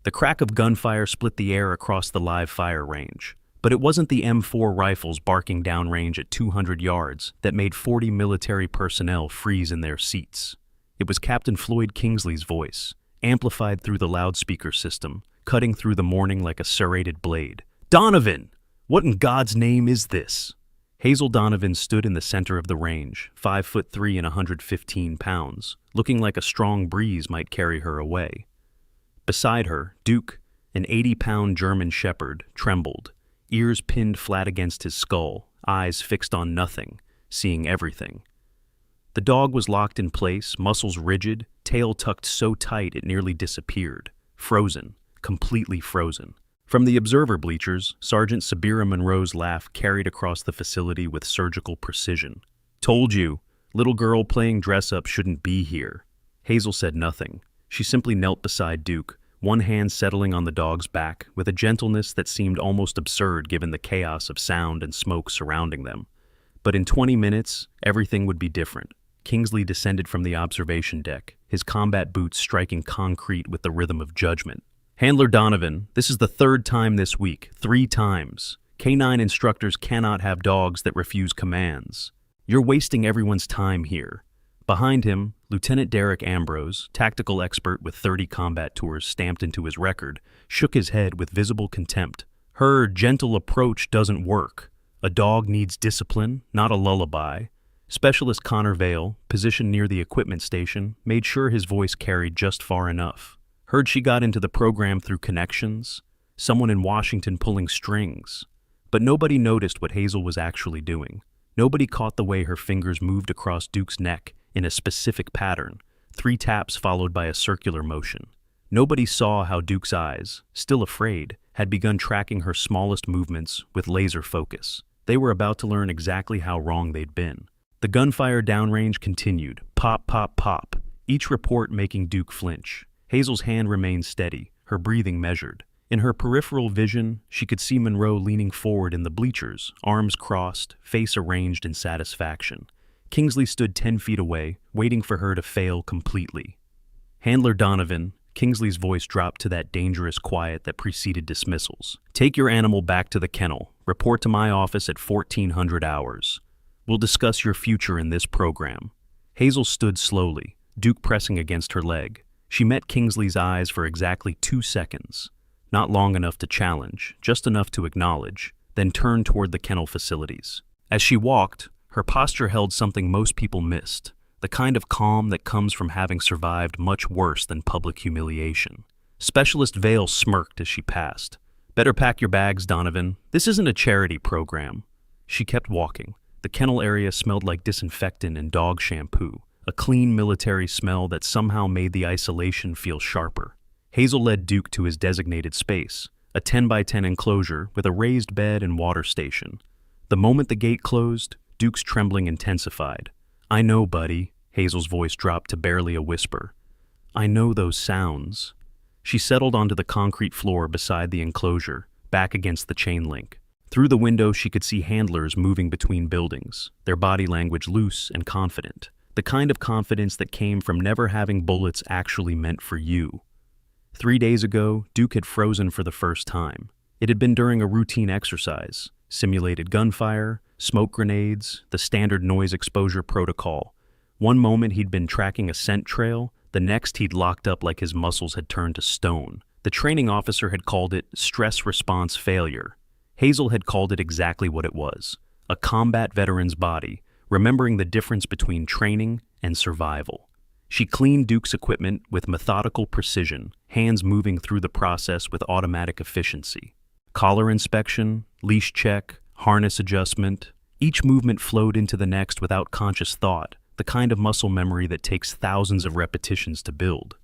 The crack of gunfire split the air across the live fire range. But it wasn't the M4 rifles barking downrange at 200 yards that made 40 military personnel freeze in their seats. It was Captain Floyd Kingsley's voice, amplified through the loudspeaker system, cutting through the morning like a serrated blade. "Donovan! What in God's name is this?" Hazel Donovan stood in the center of the range, 5'3" and 115 pounds, looking like a strong breeze might carry her away. Beside her, Duke, an 80-pound German shepherd, trembled, ears pinned flat against his skull, eyes fixed on nothing, seeing everything. The dog was locked in place, muscles rigid, tail tucked so tight it nearly disappeared, frozen, completely frozen. From the observer bleachers, Sergeant Sabira Monroe's laugh carried across the facility with surgical precision. "Told you, little girl playing dress-up shouldn't be here." Hazel said nothing. She simply knelt beside Duke, one hand settling on the dog's back, with a gentleness that seemed almost absurd given the chaos of sound and smoke surrounding them. But in 20 minutes, everything would be different. Kingsley descended from the observation deck, his combat boots striking concrete with the rhythm of judgment. "Handler Donovan, this is the third time this week, 3 times. K-9 instructors cannot have dogs that refuse commands. You're wasting everyone's time here." Behind him, Lieutenant Derek Ambrose, tactical expert with 30 combat tours stamped into his record, shook his head with visible contempt. "Her gentle approach doesn't work. A dog needs discipline, not a lullaby." Specialist Connor Vale, positioned near the equipment station, made sure his voice carried just far enough. "Heard she got into the program through connections, someone in Washington pulling strings." But nobody noticed what Hazel was actually doing. Nobody caught the way her fingers moved across Duke's neck in a specific pattern, 3 taps followed by a circular motion. Nobody saw how Duke's eyes, still afraid, had begun tracking her smallest movements with laser focus. They were about to learn exactly how wrong they'd been. The gunfire downrange continued, pop, pop, pop, each report making Duke flinch. Hazel's hand remained steady, her breathing measured. In her peripheral vision, she could see Monroe leaning forward in the bleachers, arms crossed, face arranged in satisfaction. Kingsley stood 10 feet away, waiting for her to fail completely. "Handler Donovan," Kingsley's voice dropped to that dangerous quiet that preceded dismissals. "Take your animal back to the kennel. Report to my office at 1400 hours. We'll discuss your future in this program." Hazel stood slowly, Duke pressing against her leg. She met Kingsley's eyes for exactly 2 seconds. Not long enough to challenge, just enough to acknowledge, then turned toward the kennel facilities. As she walked, her posture held something most people missed, the kind of calm that comes from having survived much worse than public humiliation. Specialist Vale smirked as she passed. "Better pack your bags, Donovan. This isn't a charity program." She kept walking. The kennel area smelled like disinfectant and dog shampoo, a clean military smell that somehow made the isolation feel sharper. Hazel led Duke to his designated space, a 10 by 10 enclosure with a raised bed and water station. The moment the gate closed, Duke's trembling intensified. "I know, buddy," Hazel's voice dropped to barely a whisper. "I know those sounds." She settled onto the concrete floor beside the enclosure, back against the chain link. Through the window, she could see handlers moving between buildings, their body language loose and confident, the kind of confidence that came from never having bullets actually meant for you. 3 days ago, Duke had frozen for the first time. It had been during a routine exercise, simulated gunfire, smoke grenades, the standard noise exposure protocol. One moment he'd been tracking a scent trail, the next he'd locked up like his muscles had turned to stone. The training officer had called it stress response failure. Hazel had called it exactly what it was, a combat veteran's body, remembering the difference between training and survival. She cleaned Duke's equipment with methodical precision, hands moving through the process with automatic efficiency. Collar inspection, leash check, harness adjustment. Each movement flowed into the next without conscious thought, the kind of muscle memory that takes thousands of repetitions to build.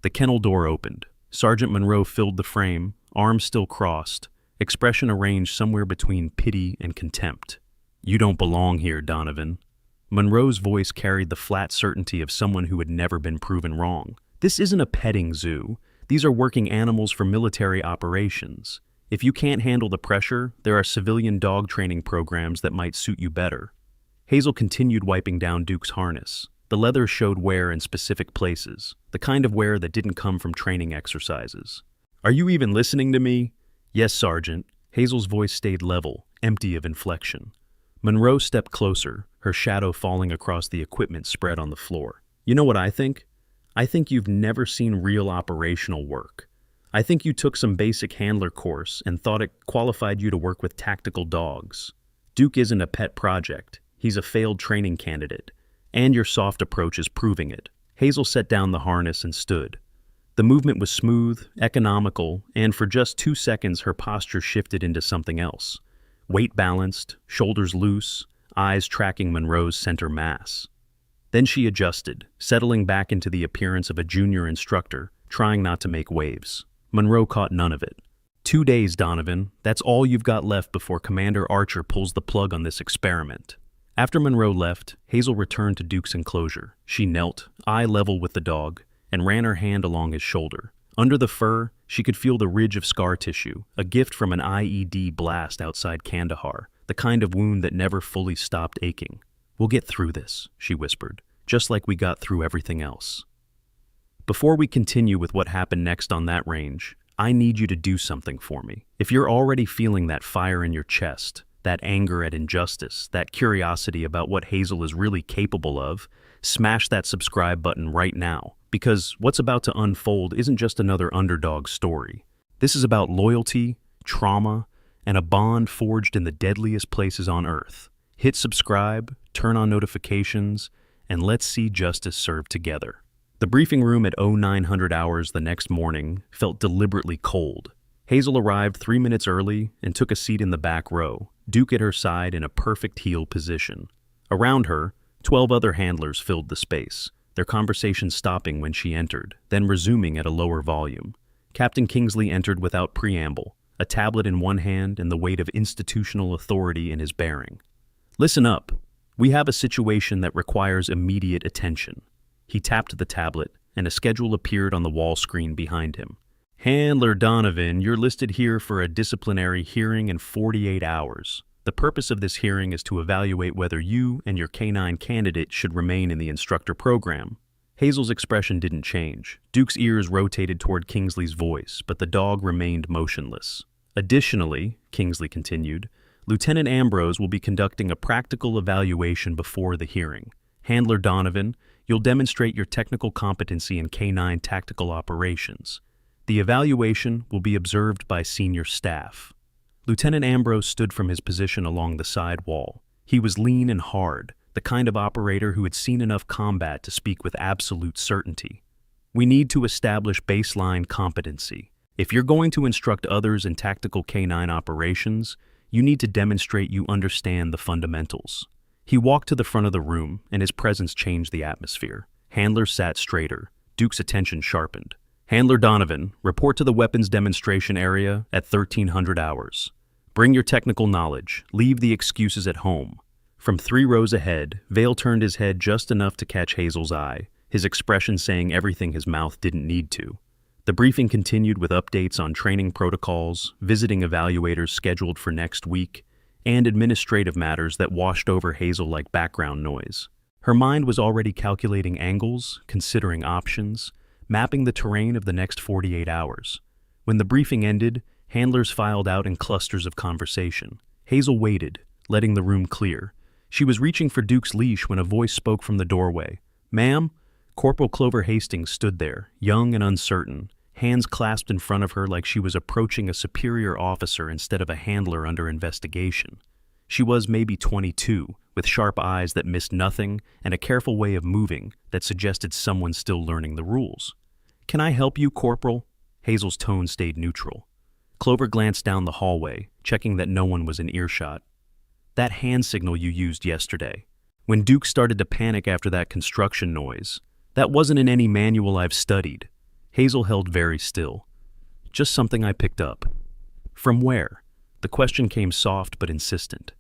The kennel door opened. Sergeant Monroe filled the frame, arms still crossed, expression arranged somewhere between pity and contempt. "You don't belong here, Donovan." Monroe's voice carried the flat certainty of someone who had never been proven wrong. "This isn't a petting zoo. These are working animals for military operations. If you can't handle the pressure, there are civilian dog training programs that might suit you better." Hazel continued wiping down Duke's harness. The leather showed wear in specific places, the kind of wear that didn't come from training exercises. Are you even listening to me? Yes, Sergeant. Hazel's voice stayed level, empty of inflection. Monroe stepped closer, her shadow falling across the equipment spread on the floor. You know what I think? I think you've never seen real operational work. I think you took some basic handler course and thought it qualified you to work with tactical dogs. Duke isn't a pet project. He's a failed training candidate. And your soft approach is proving it. Hazel set down the harness and stood. The movement was smooth, economical, and for just 2 seconds her posture shifted into something else. Weight balanced, shoulders loose, eyes tracking Monroe's center mass. Then she adjusted, settling back into the appearance of a junior instructor, trying not to make waves. Monroe caught none of it. 2 days, Donovan. That's all you've got left before Commander Archer pulls the plug on this experiment. After Monroe left, Hazel returned to Duke's enclosure. She knelt, eye level with the dog, and ran her hand along his shoulder. Under the fur, she could feel the ridge of scar tissue, a gift from an IED blast outside Kandahar, the kind of wound that never fully stopped aching. We'll get through this, she whispered, just like we got through everything else. Before we continue with what happened next on that range, I need you to do something for me. If you're already feeling that fire in your chest, that anger at injustice, that curiosity about what Hazel is really capable of, smash that subscribe button right now, because what's about to unfold isn't just another underdog story. This is about loyalty, trauma, and a bond forged in the deadliest places on Earth. Hit subscribe, turn on notifications, and let's see justice served together. The briefing room at 0900 hours the next morning felt deliberately cold. Hazel arrived 3 minutes early and took a seat in the back row, Duke at her side in a perfect heel position. Around her, 12 other handlers filled the space, their conversation stopping when she entered, then resuming at a lower volume. Captain Kingsley entered without preamble, a tablet in one hand and the weight of institutional authority in his bearing. Listen up. We have a situation that requires immediate attention. He tapped the tablet, and a schedule appeared on the wall screen behind him. Handler Donovan, you're listed here for a disciplinary hearing in 48 hours. The purpose of this hearing is to evaluate whether you and your K-9 candidate should remain in the instructor program. Hazel's expression didn't change. Duke's ears rotated toward Kingsley's voice, but the dog remained motionless. Additionally, Kingsley continued, Lieutenant Ambrose will be conducting a practical evaluation before the hearing. Handler Donovan, you'll demonstrate your technical competency in K-9 tactical operations. The evaluation will be observed by senior staff. Lieutenant Ambrose stood from his position along the side wall. He was lean and hard, the kind of operator who had seen enough combat to speak with absolute certainty. We need to establish baseline competency. If you're going to instruct others in tactical K-9 operations, you need to demonstrate you understand the fundamentals. He walked to the front of the room, and his presence changed the atmosphere. Handlers sat straighter. Duke's attention sharpened. Handler Donovan, report to the weapons demonstration area at 1300 hours. Bring your technical knowledge. Leave the excuses at home. From 3 rows ahead, Vale turned his head just enough to catch Hazel's eye, his expression saying everything his mouth didn't need to. The briefing continued with updates on training protocols, visiting evaluators scheduled for next week, and administrative matters that washed over Hazel like background noise. Her mind was already calculating angles, considering options, mapping the terrain of the next 48 hours. When the briefing ended, handlers filed out in clusters of conversation. Hazel waited, letting the room clear. She was reaching for Duke's leash when a voice spoke from the doorway. "Ma'am?" Corporal Clover Hastings stood there, young and uncertain, hands clasped in front of her like she was approaching a superior officer instead of a handler under investigation. She was maybe 22, with sharp eyes that missed nothing and a careful way of moving that suggested someone still learning the rules. "Can I help you, Corporal?" Hazel's tone stayed neutral. Clover glanced down the hallway, checking that no one was in earshot. "That hand signal you used yesterday. When Duke started to panic after that construction noise, that wasn't in any manual I've studied." Hazel held very still. "Just something I picked up." "From where?" The question came soft but insistent.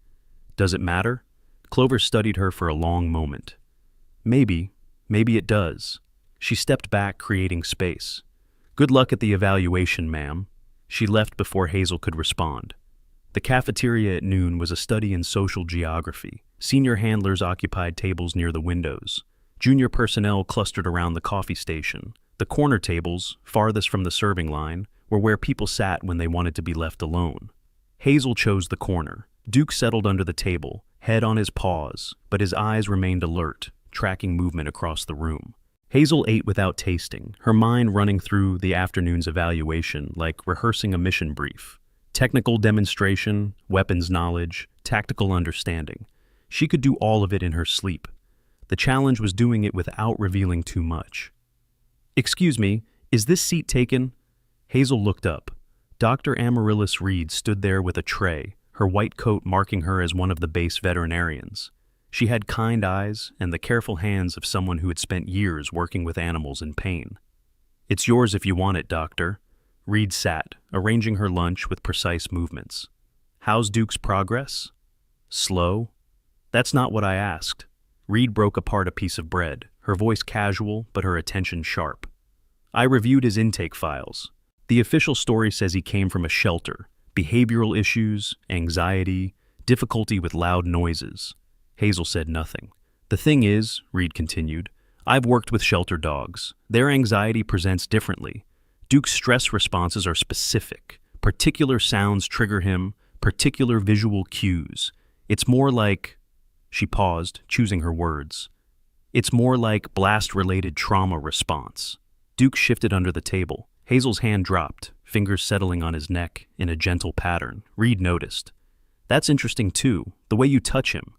"Does it matter?" Clover studied her for a long moment. Maybe it does." She stepped back, creating space. "Good luck at the evaluation, ma'am." She left before Hazel could respond. The cafeteria at noon was a study in social geography. Senior handlers occupied tables near the windows. Junior personnel clustered around the coffee station. The corner tables, farthest from the serving line, were where people sat when they wanted to be left alone. Hazel chose the corner. Duke settled under the table, head on his paws, but his eyes remained alert, tracking movement across the room. Hazel ate without tasting, her mind running through the afternoon's evaluation like rehearsing a mission brief. Technical demonstration, weapons knowledge, tactical understanding. She could do all of it in her sleep. The challenge was doing it without revealing too much. "Excuse me, is this seat taken?" Hazel looked up. Dr. Amaryllis Reed stood there with a tray, her white coat marking her as one of the base veterinarians. She had kind eyes and the careful hands of someone who had spent years working with animals in pain. "It's yours if you want it, doctor." Reed sat, arranging her lunch with precise movements. "How's Duke's progress?" "Slow?" "That's not what I asked." Reed broke apart a piece of bread, her voice casual but her attention sharp. "I reviewed his intake files. The official story says he came from a shelter, behavioral issues, anxiety, difficulty with loud noises." Hazel said nothing. "The thing is," Reed continued, "I've worked with shelter dogs. Their anxiety presents differently. Duke's stress responses are specific. Particular sounds trigger him, particular visual cues. It's more like—" She paused, choosing her words. "It's more like blast-related trauma response." Duke shifted under the table. Hazel's hand dropped, fingers settling on his neck in a gentle pattern. Reed noticed. "That's interesting too, the way you touch him.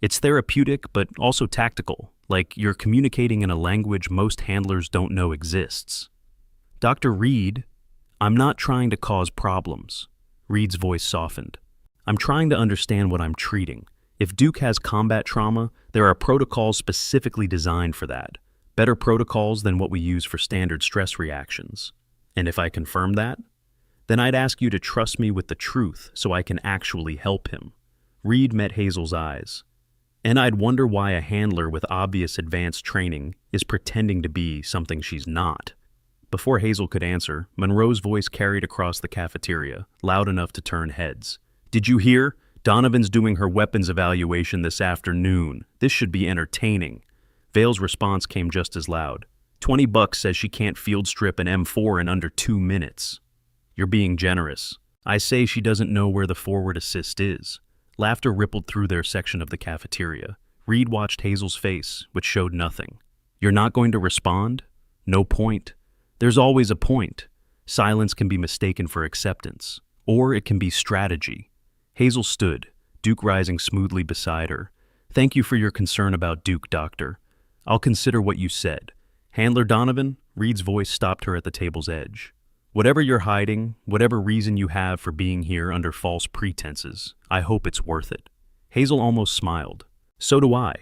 It's therapeutic but also tactical, like you're communicating in a language most handlers don't know exists." "Dr. Reed, I'm not trying to cause problems." Reed's voice softened. "I'm trying to understand what I'm treating. If Duke has combat trauma, there are protocols specifically designed for that. Better protocols than what we use for standard stress reactions. And if I confirm that, then I'd ask you to trust me with the truth so I can actually help him." Reed met Hazel's eyes. "And I'd wonder why a handler with obvious advanced training is pretending to be something she's not." Before Hazel could answer, Monroe's voice carried across the cafeteria, loud enough to turn heads. "Did you hear? Donovan's doing her weapons evaluation this afternoon. This should be entertaining." Vale's response came just as loud. $20 says she can't field strip an M4 in under 2 minutes. "You're being generous. I say she doesn't know where the forward assist is." Laughter rippled through their section of the cafeteria. Reed watched Hazel's face, which showed nothing. "You're not going to respond? No point. There's always a point. Silence can be mistaken for acceptance, or it can be strategy." Hazel stood, Duke rising smoothly beside her. "Thank you for your concern about Duke, Doctor. I'll consider what you said. Handler Donovan," Reed's voice stopped her at the table's edge. "Whatever you're hiding, whatever reason you have for being here under false pretenses, I hope it's worth it." Hazel almost smiled. "So do I."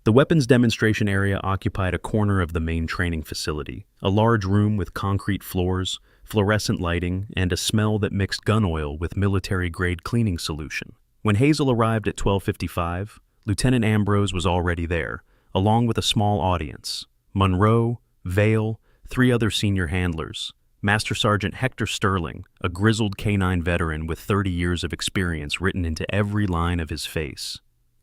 The weapons demonstration area occupied a corner of the main training facility, a large room with concrete floors, fluorescent lighting, and a smell that mixed gun oil with military-grade cleaning solution. When Hazel arrived at 12:55, Lieutenant Ambrose was already there, along with a small audience. Monroe, Vale, 3 other senior handlers. Master Sergeant Hector Sterling, a grizzled K-9 veteran with 30 years of experience written into every line of his face.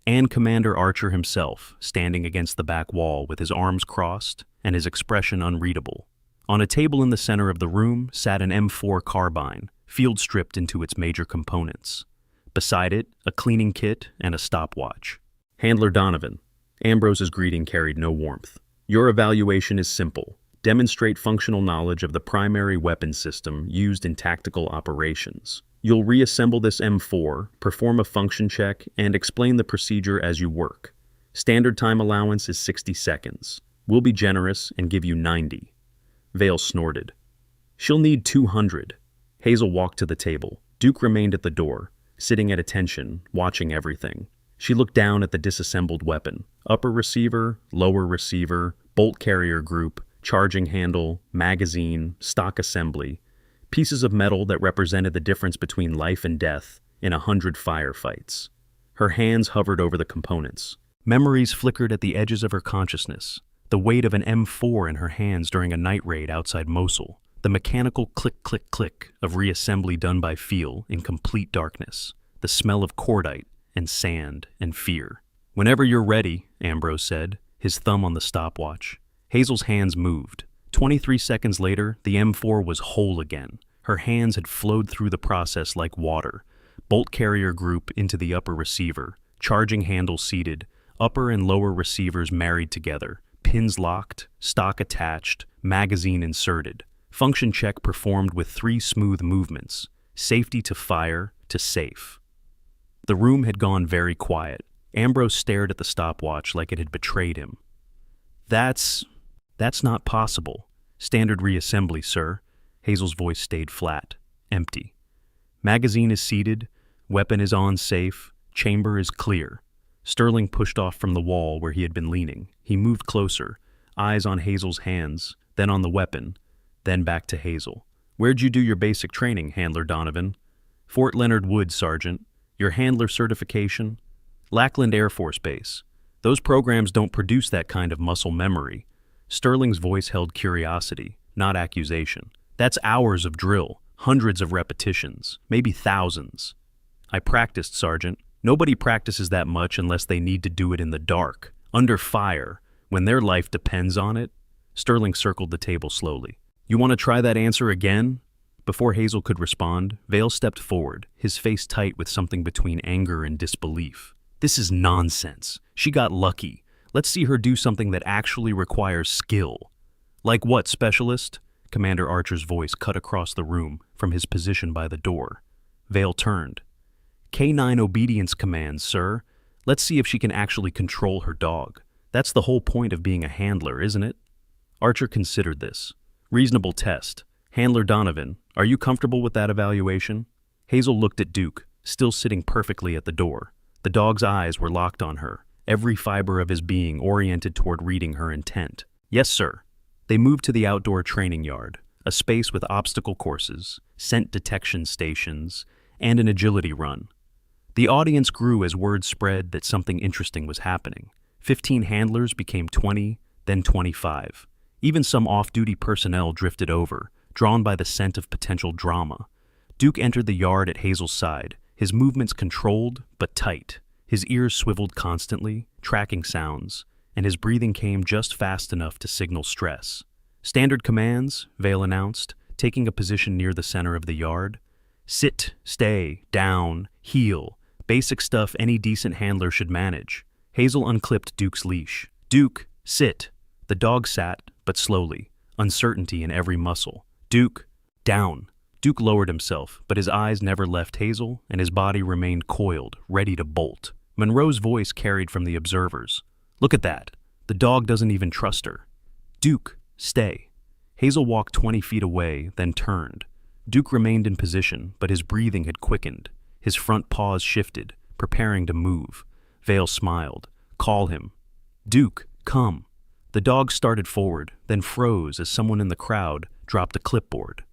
And Commander Archer himself, standing against the back wall with his arms crossed and his expression unreadable. On a table in the center of the room sat an M4 carbine, field stripped into its major components. Beside it, a cleaning kit and a stopwatch. "Handler Donovan." Ambrose's greeting carried no warmth. "Your evaluation is simple. Demonstrate functional knowledge of the primary weapon system used in tactical operations. You'll reassemble this M4, perform a function check, and explain the procedure as you work. Standard time allowance is 60 seconds. We'll be generous and give you 90. Vale snorted. "She'll need 200. Hazel walked to the table. Duke remained at the door, sitting at attention, watching everything. She looked down at the disassembled weapon. Upper receiver, lower receiver, bolt carrier group, charging handle, magazine, stock assembly. Pieces of metal that represented the difference between life and death in 100 firefights. Her hands hovered over the components. Memories flickered at the edges of her consciousness. The weight of an M4 in her hands during a night raid outside Mosul. The mechanical click-click-click of reassembly done by feel in complete darkness. The smell of cordite and sand and fear. "Whenever you're ready," Ambrose said, his thumb on the stopwatch. Hazel's hands moved. 23 seconds later, the M4 was whole again, Her hands had flowed through the process like water. Bolt carrier group into the upper receiver, charging handle seated, upper and lower receivers married together, pins locked, stock attached, magazine inserted. Function check performed with 3 smooth movements, safety to fire to safe. The room had gone very quiet. Ambrose stared at the stopwatch like it had betrayed him. That's not possible. Standard reassembly, sir. Hazel's voice stayed flat, empty. Magazine is seated, weapon is on safe, chamber is clear. Sterling pushed off from the wall where he had been leaning. He moved closer, eyes on Hazel's hands, then on the weapon, then back to Hazel. Where'd you do your basic training, Handler Donovan? Fort Leonard Wood, Sergeant. Your handler certification? Lackland Air Force Base. Those programs don't produce that kind of muscle memory. Sterling's voice held curiosity, not accusation. That's hours of drill, hundreds of repetitions, maybe thousands. I practiced, Sergeant. Nobody practices that much unless they need to do it in the dark, under fire, when their life depends on it. Sterling circled the table slowly. You want to try that answer again? Before Hazel could respond, Vale stepped forward, his face tight with something between anger and disbelief. This is nonsense. She got lucky. Let's see her do something that actually requires skill. Like what, specialist? Commander Archer's voice cut across the room from his position by the door. Vale turned. K9 obedience commands, sir. Let's see if she can actually control her dog. That's the whole point of being a handler, isn't it? Archer considered this. Reasonable test. Handler Donovan, are you comfortable with that evaluation? Hazel looked at Duke, still sitting perfectly at the door. The dog's eyes were locked on her, every fiber of his being oriented toward reading her intent. Yes, sir. They moved to the outdoor training yard, a space with obstacle courses, scent detection stations, and an agility run. The audience grew as word spread that something interesting was happening. 15 handlers became 20, then 25. Even some off-duty personnel drifted over, drawn by the scent of potential drama. Duke entered the yard at Hazel's side, his movements controlled but tight. His ears swiveled constantly, tracking sounds, and his breathing came just fast enough to signal stress. Standard commands, Vale announced, taking a position near the center of the yard. Sit, stay, down, heel. Basic stuff any decent handler should manage. Hazel unclipped Duke's leash. Duke, sit. The dog sat, but slowly, uncertainty in every muscle. Duke, down. Duke lowered himself, but his eyes never left Hazel, and his body remained coiled, ready to bolt. Monroe's voice carried from the observers. Look at that. The dog doesn't even trust her. Duke, stay. Hazel walked 20 feet away, then turned. Duke remained in position, but his breathing had quickened. His front paws shifted, preparing to move. Vale smiled. Call him. Duke, come. The dog started forward, then froze as someone in the crowd dropped a clipboard.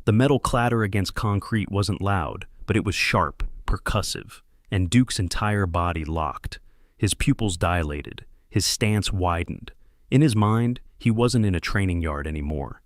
The metal clatter against concrete wasn't loud, but it was sharp, percussive, and Duke's entire body locked. His pupils dilated, his stance widened. In his mind, he wasn't in a training yard anymore.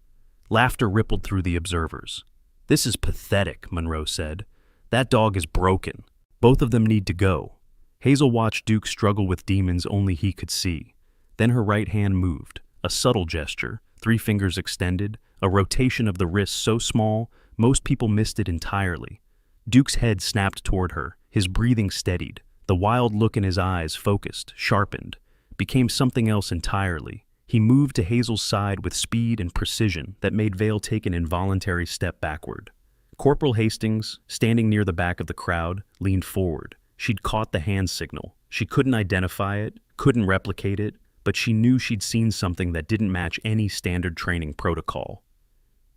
Laughter rippled through the observers. This is pathetic, Monroe said. That dog is broken. Both of them need to go. Hazel watched Duke struggle with demons only he could see. Then her right hand moved, a subtle gesture, 3 fingers extended, a rotation of the wrist so small, most people missed it entirely. Duke's head snapped toward her, his breathing steadied, the wild look in his eyes focused, sharpened, became something else entirely. He moved to Hazel's side with speed and precision that made Vale take an involuntary step backward. Corporal Hastings, standing near the back of the crowd, leaned forward. She'd caught the hand signal. She couldn't identify it, couldn't replicate it, but she knew she'd seen something that didn't match any standard training protocol.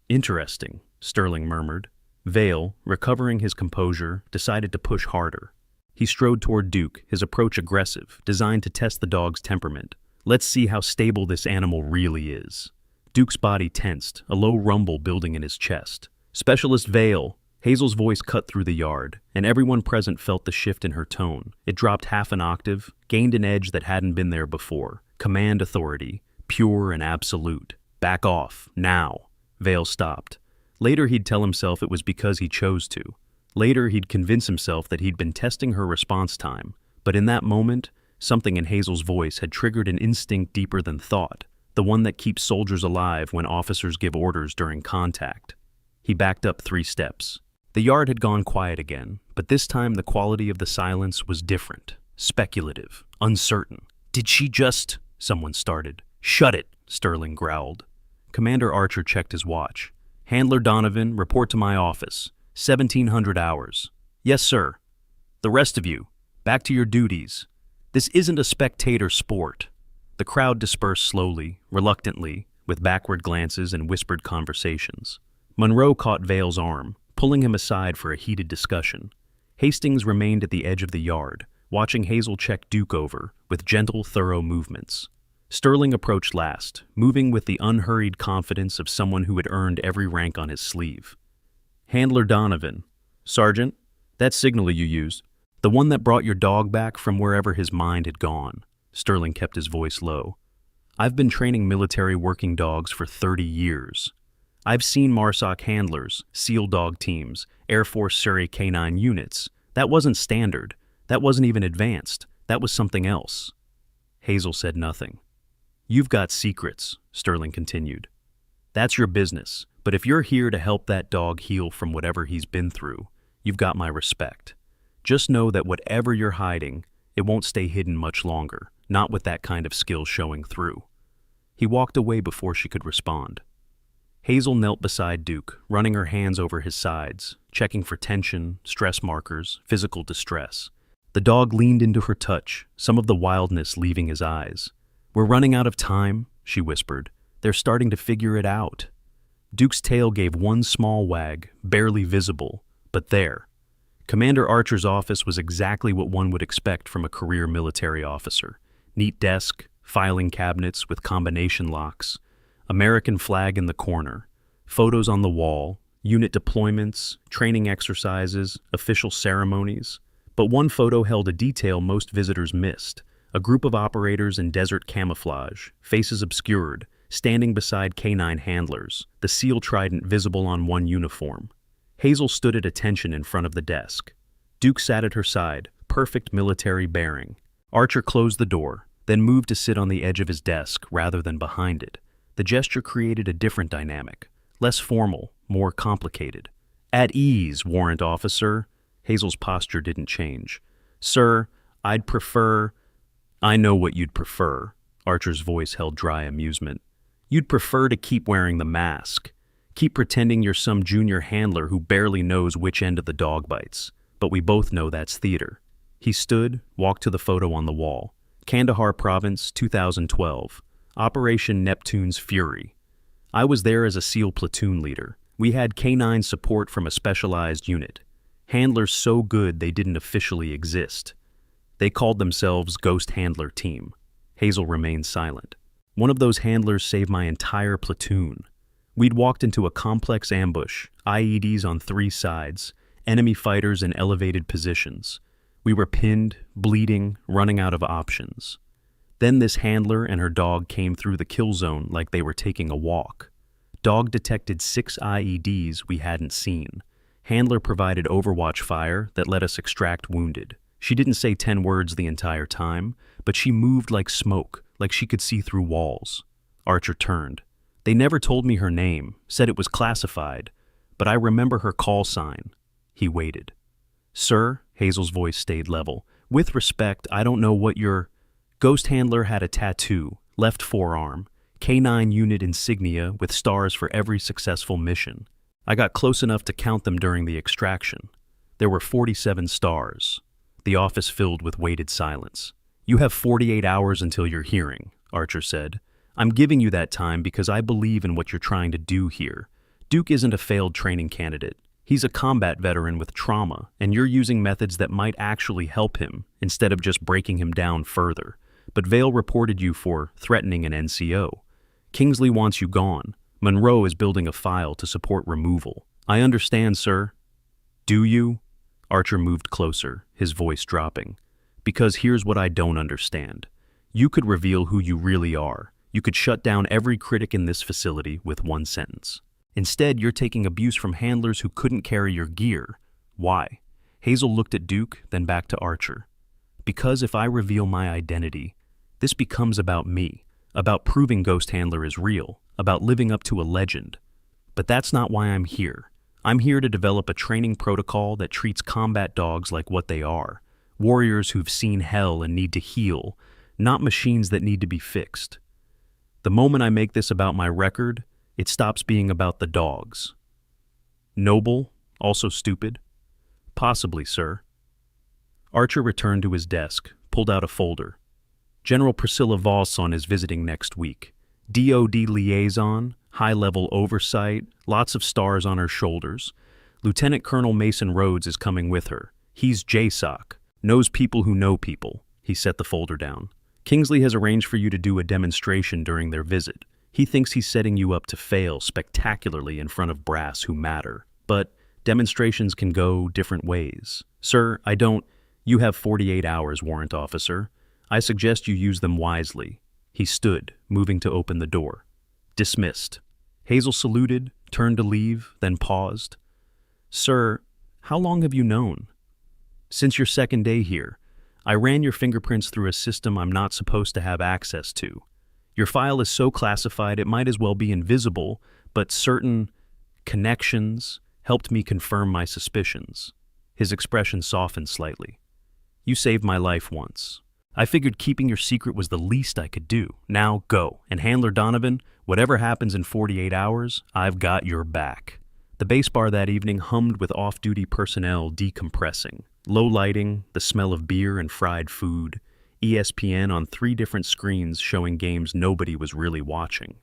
Interesting, Sterling murmured. Vale, recovering his composure, decided to push harder. He strode toward Duke, his approach aggressive, designed to test the dog's temperament. Let's see how stable this animal really is. Duke's body tensed, a low rumble building in his chest. Specialist Vale. Hazel's voice cut through the yard, and everyone present felt the shift in her tone. It dropped half an octave, gained an edge that hadn't been there before. Command authority, pure and absolute. Back off, now. Vale stopped. Later he'd tell himself it was because he chose to. Later he'd convince himself that he'd been testing her response time. But in that moment, something in Hazel's voice had triggered an instinct deeper than thought, the one that keeps soldiers alive when officers give orders during contact. He backed up 3 steps. The yard had gone quiet again, but this time the quality of the silence was different, speculative, uncertain. "Did she just—" someone started. "Shut it," Sterling growled. Commander Archer checked his watch. "Handler Donovan, report to my office. 1700 hours. "Yes, sir." "The rest of you, back to your duties. This isn't a spectator sport." The crowd dispersed slowly, reluctantly, with backward glances and whispered conversations. Monroe caught Vale's arm, pulling him aside for a heated discussion. Hastings remained at the edge of the yard, watching Hazel check Duke over, with gentle, thorough movements. Sterling approached last, moving with the unhurried confidence of someone who had earned every rank on his sleeve. "Handler Donovan. Sergeant, that signal you used, the one that brought your dog back from wherever his mind had gone." Sterling kept his voice low. "I've been training military working dogs for 30 years. I've seen MARSOC handlers, SEAL dog teams, Air Force Surrey K9 units. That wasn't standard. That wasn't even advanced. That was something else." Hazel said nothing. "You've got secrets," Sterling continued. "That's your business, but if you're here to help that dog heal from whatever he's been through, you've got my respect. Just know that whatever you're hiding, it won't stay hidden much longer, not with that kind of skill showing through." He walked away before she could respond. Hazel knelt beside Duke, running her hands over his sides, checking for tension, stress markers, physical distress. The dog leaned into her touch, some of the wildness leaving his eyes. "We're running out of time," she whispered. "They're starting to figure it out." Duke's tail gave one small wag, barely visible, but there. Commander Archer's office was exactly what one would expect from a career military officer. Neat desk, filing cabinets with combination locks, American flag in the corner, photos on the wall, unit deployments, training exercises, official ceremonies. But one photo held a detail most visitors missed: a group of operators in desert camouflage, faces obscured, standing beside K9 handlers, the SEAL trident visible on one uniform. Hazel stood at attention in front of the desk. Duke sat at her side, perfect military bearing. Archer closed the door, then moved to sit on the edge of his desk rather than behind it. The gesture created a different dynamic, less formal, more complicated. "At ease, warrant officer." Hazel's posture didn't change. "Sir, I'd prefer—" "I know what you'd prefer." Archer's voice held dry amusement. "You'd prefer to keep wearing the mask. Keep pretending you're some junior handler who barely knows which end of the dog bites. But we both know that's theater." He stood, walked to the photo on the wall. "Kandahar Province, 2012. Operation Neptune's Fury. I was there as a SEAL platoon leader. We had K9 support from a specialized unit. Handlers so good they didn't officially exist. They called themselves Ghost Handler Team." Hazel remained silent. "One of those handlers saved my entire platoon. We'd walked into a complex ambush, IEDs on 3 sides, enemy fighters in elevated positions. We were pinned, bleeding, running out of options. Then this handler and her dog came through the kill zone like they were taking a walk. Dog detected 6 IEDs we hadn't seen. Handler provided overwatch fire that let us extract wounded. She didn't say 10 words the entire time, but she moved like smoke, like she could see through walls." Archer turned. "They never told me her name, said it was classified, but I remember her call sign." He waited. "Sir," Hazel's voice stayed level, "with respect, I don't know what your—" Ghost Handler had a tattoo, left forearm, K9 unit insignia with stars for every successful mission. I got close enough to count them during the extraction. There were 47 stars. The office filled with weighted silence. "You have 48 hours until your hearing," Archer said. "I'm giving you that time because I believe in what you're trying to do here. Duke isn't a failed training candidate. He's a combat veteran with trauma, and you're using methods that might actually help him instead of just breaking him down further. But Vale reported you for threatening an NCO. Kingsley wants you gone. Monroe is building a file to support removal. I understand, sir." "Do you?" Archer moved closer, his voice dropping. "Because here's what I don't understand. You could reveal who you really are. You could shut down every critic in this facility with one sentence. Instead, you're taking abuse from handlers who couldn't carry your gear. Why?" Hazel looked at Duke, then back to Archer. "Because if I reveal my identity, this becomes about me, about proving Ghost Handler is real, about living up to a legend. But that's not why I'm here. I'm here to develop a training protocol that treats combat dogs like what they are, warriors who've seen hell and need to heal, not machines that need to be fixed. The moment I make this about my record, it stops being about the dogs. Noble? Also stupid? Possibly, sir. Archer returned to his desk, pulled out a folder. General Priscilla Volson is visiting next week. DoD liaison, high-level oversight, lots of stars on her shoulders. Lieutenant Colonel Mason Rhodes is coming with her. He's JSOC, knows people who know people. He set the folder down. Kingsley has arranged for you to do a demonstration during their visit. He thinks he's setting you up to fail spectacularly in front of brass who matter. But demonstrations can go different ways. Sir, You have 48 hours, warrant officer. I suggest you use them wisely. He stood, moving to open the door. Dismissed. Hazel saluted, turned to leave, then paused. Sir, how long have you known? Since your second day here. I ran your fingerprints through a system I'm not supposed to have access to. Your file is so classified it might as well be invisible, but certain connections helped me confirm my suspicions. His expression softened slightly. You saved my life once. I figured keeping your secret was the least I could do. Now go. And Handler Donovan, whatever happens in 48 hours, I've got your back. The base bar that evening hummed with off-duty personnel decompressing. Low lighting, the smell of beer and fried food, ESPN on 3 different screens showing games nobody was really watching.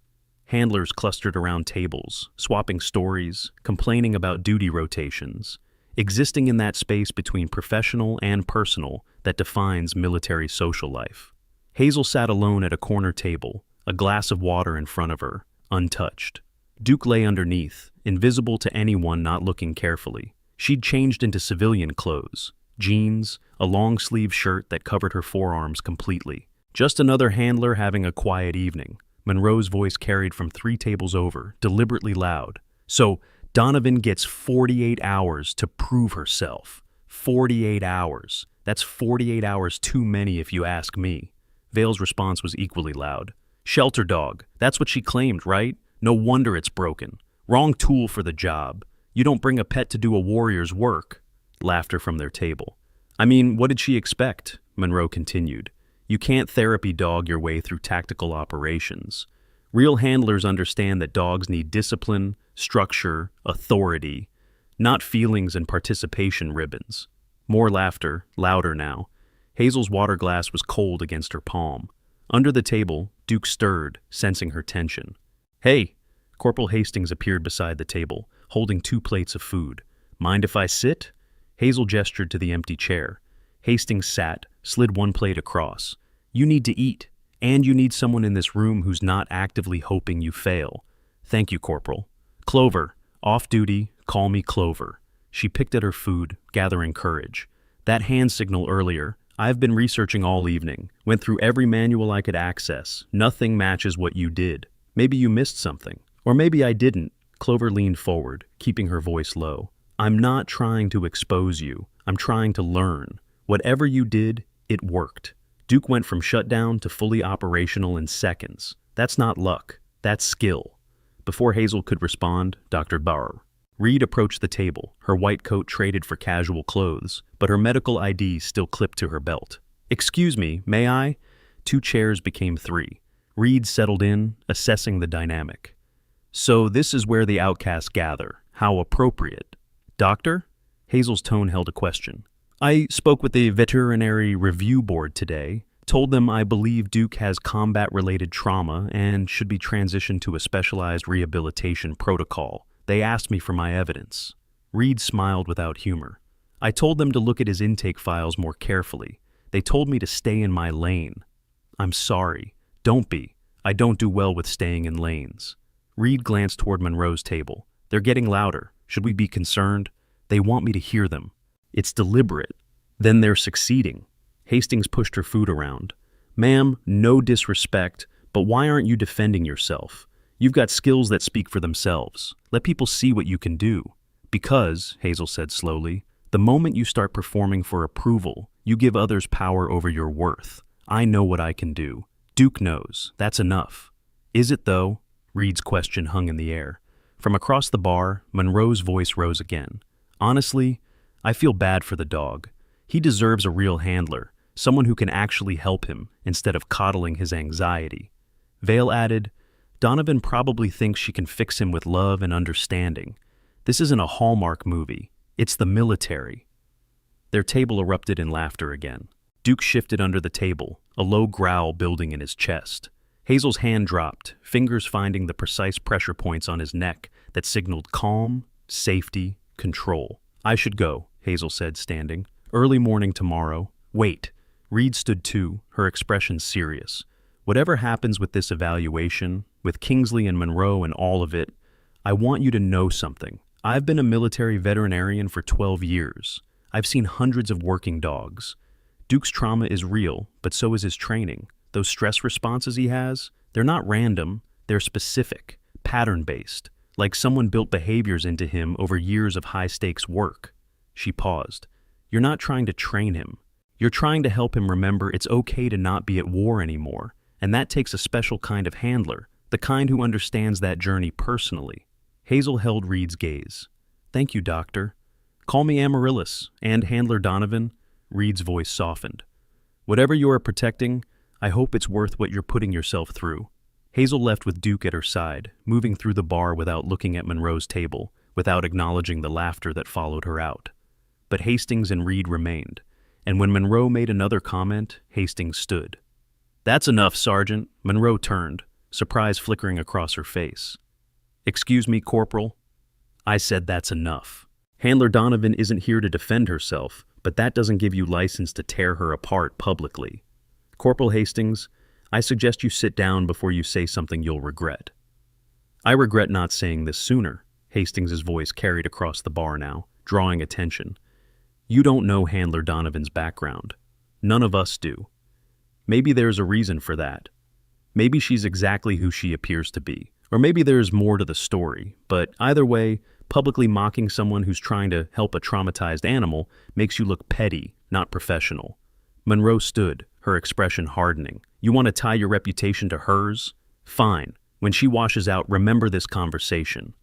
Handlers clustered around tables, swapping stories, complaining about duty rotations, existing in that space between professional and personal that defines military social life. Hazel sat alone at a corner table, a glass of water in front of her, untouched. Duke lay underneath, invisible to anyone not looking carefully. She'd changed into civilian clothes, jeans, a long-sleeve shirt that covered her forearms completely. Just another handler having a quiet evening. Monroe's voice carried from 3 tables over, deliberately loud. So, Donovan gets 48 hours to prove herself. 48 hours. That's 48 hours too many if you ask me. Vale's response was equally loud. Shelter dog. That's what she claimed, right? No wonder it's broken. Wrong tool for the job. You don't bring a pet to do a warrior's work. Laughter from their table. I mean, what did she expect? Monroe continued. You can't therapy dog your way through tactical operations. Real handlers understand that dogs need discipline, structure, authority, not feelings and participation ribbons. More laughter, louder now. Hazel's water glass was cold against her palm. Under the table, Duke stirred, sensing her tension. Hey! Corporal Hastings appeared beside the table, holding 2 plates of food. Mind if I sit? Hazel gestured to the empty chair. Hastings sat, slid 1 plate across. You need to eat, and you need someone in this room who's not actively hoping you fail. Thank you, Corporal. Clover, off duty, call me Clover. She picked at her food, gathering courage. That hand signal earlier, I've been researching all evening, went through every manual I could access. Nothing matches what you did. Maybe you missed something. Or maybe I didn't. Clover leaned forward, keeping her voice low. I'm not trying to expose you. I'm trying to learn. Whatever you did, it worked. Duke went from shutdown to fully operational in seconds. That's not luck. That's skill. Before Hazel could respond, Dr. Bauer. Reed approached the table, her white coat traded for casual clothes, but her medical ID still clipped to her belt. Excuse me, may I? 2 chairs became 3. Reed settled in, assessing the dynamic. So this is where the outcasts gather. How appropriate. Doctor? Hazel's tone held a question. I spoke with the Veterinary Review Board today, told them I believe Duke has combat-related trauma and should be transitioned to a specialized rehabilitation protocol. They asked me for my evidence. Reed smiled without humor. I told them to look at his intake files more carefully. They told me to stay in my lane. I'm sorry. Don't be. I don't do well with staying in lanes. Reed glanced toward Monroe's table. They're getting louder. Should we be concerned? They want me to hear them. It's deliberate. Then they're succeeding. Hastings pushed her food around. Ma'am, no disrespect, but why aren't you defending yourself? You've got skills that speak for themselves. Let people see what you can do. Because, Hazel said slowly, the moment you start performing for approval, you give others power over your worth. I know what I can do. Duke knows. That's enough. Is it, though? Reed's question hung in the air. From across the bar, Monroe's voice rose again. Honestly, I feel bad for the dog. He deserves a real handler, someone who can actually help him instead of coddling his anxiety. Vale added, Donovan probably thinks she can fix him with love and understanding. This isn't a Hallmark movie. It's the military. Their table erupted in laughter again. Duke shifted under the table, a low growl building in his chest. Hazel's hand dropped, fingers finding the precise pressure points on his neck that signaled calm, safety, control. I should go, Hazel said, standing. Early morning tomorrow. Wait. Reed stood too, her expression serious. Whatever happens with this evaluation, with Kingsley and Monroe and all of it, I want you to know something. I've been a military veterinarian for 12 years. I've seen hundreds of working dogs. Duke's trauma is real, but so is his training. Those stress responses he has, they're not random, they're specific, pattern-based, like someone built behaviors into him over years of high-stakes work. She paused. You're not trying to train him. You're trying to help him remember it's okay to not be at war anymore, and that takes a special kind of handler, the kind who understands that journey personally. Hazel held Reed's gaze. Thank you, Doctor. Call me Amaryllis, and Handler Donovan. Reed's voice softened. Whatever you are protecting, I hope it's worth what you're putting yourself through. Hazel left with Duke at her side, moving through the bar without looking at Monroe's table, without acknowledging the laughter that followed her out. But Hastings and Reed remained, and when Monroe made another comment, Hastings stood. That's enough, Sergeant. Monroe turned, surprise flickering across her face. Excuse me, Corporal. I said that's enough. Handler Donovan isn't here to defend herself, but that doesn't give you license to tear her apart publicly. Corporal Hastings, I suggest you sit down before you say something you'll regret. I regret not saying this sooner, Hastings' voice carried across the bar now, drawing attention. You don't know Handler Donovan's background. None of us do. Maybe there's a reason for that. Maybe she's exactly who she appears to be. Or maybe there's more to the story, but either way, publicly mocking someone who's trying to help a traumatized animal makes you look petty, not professional. Monroe stood, her expression hardening. You want to tie your reputation to hers? Fine. When she washes out, remember this conversation.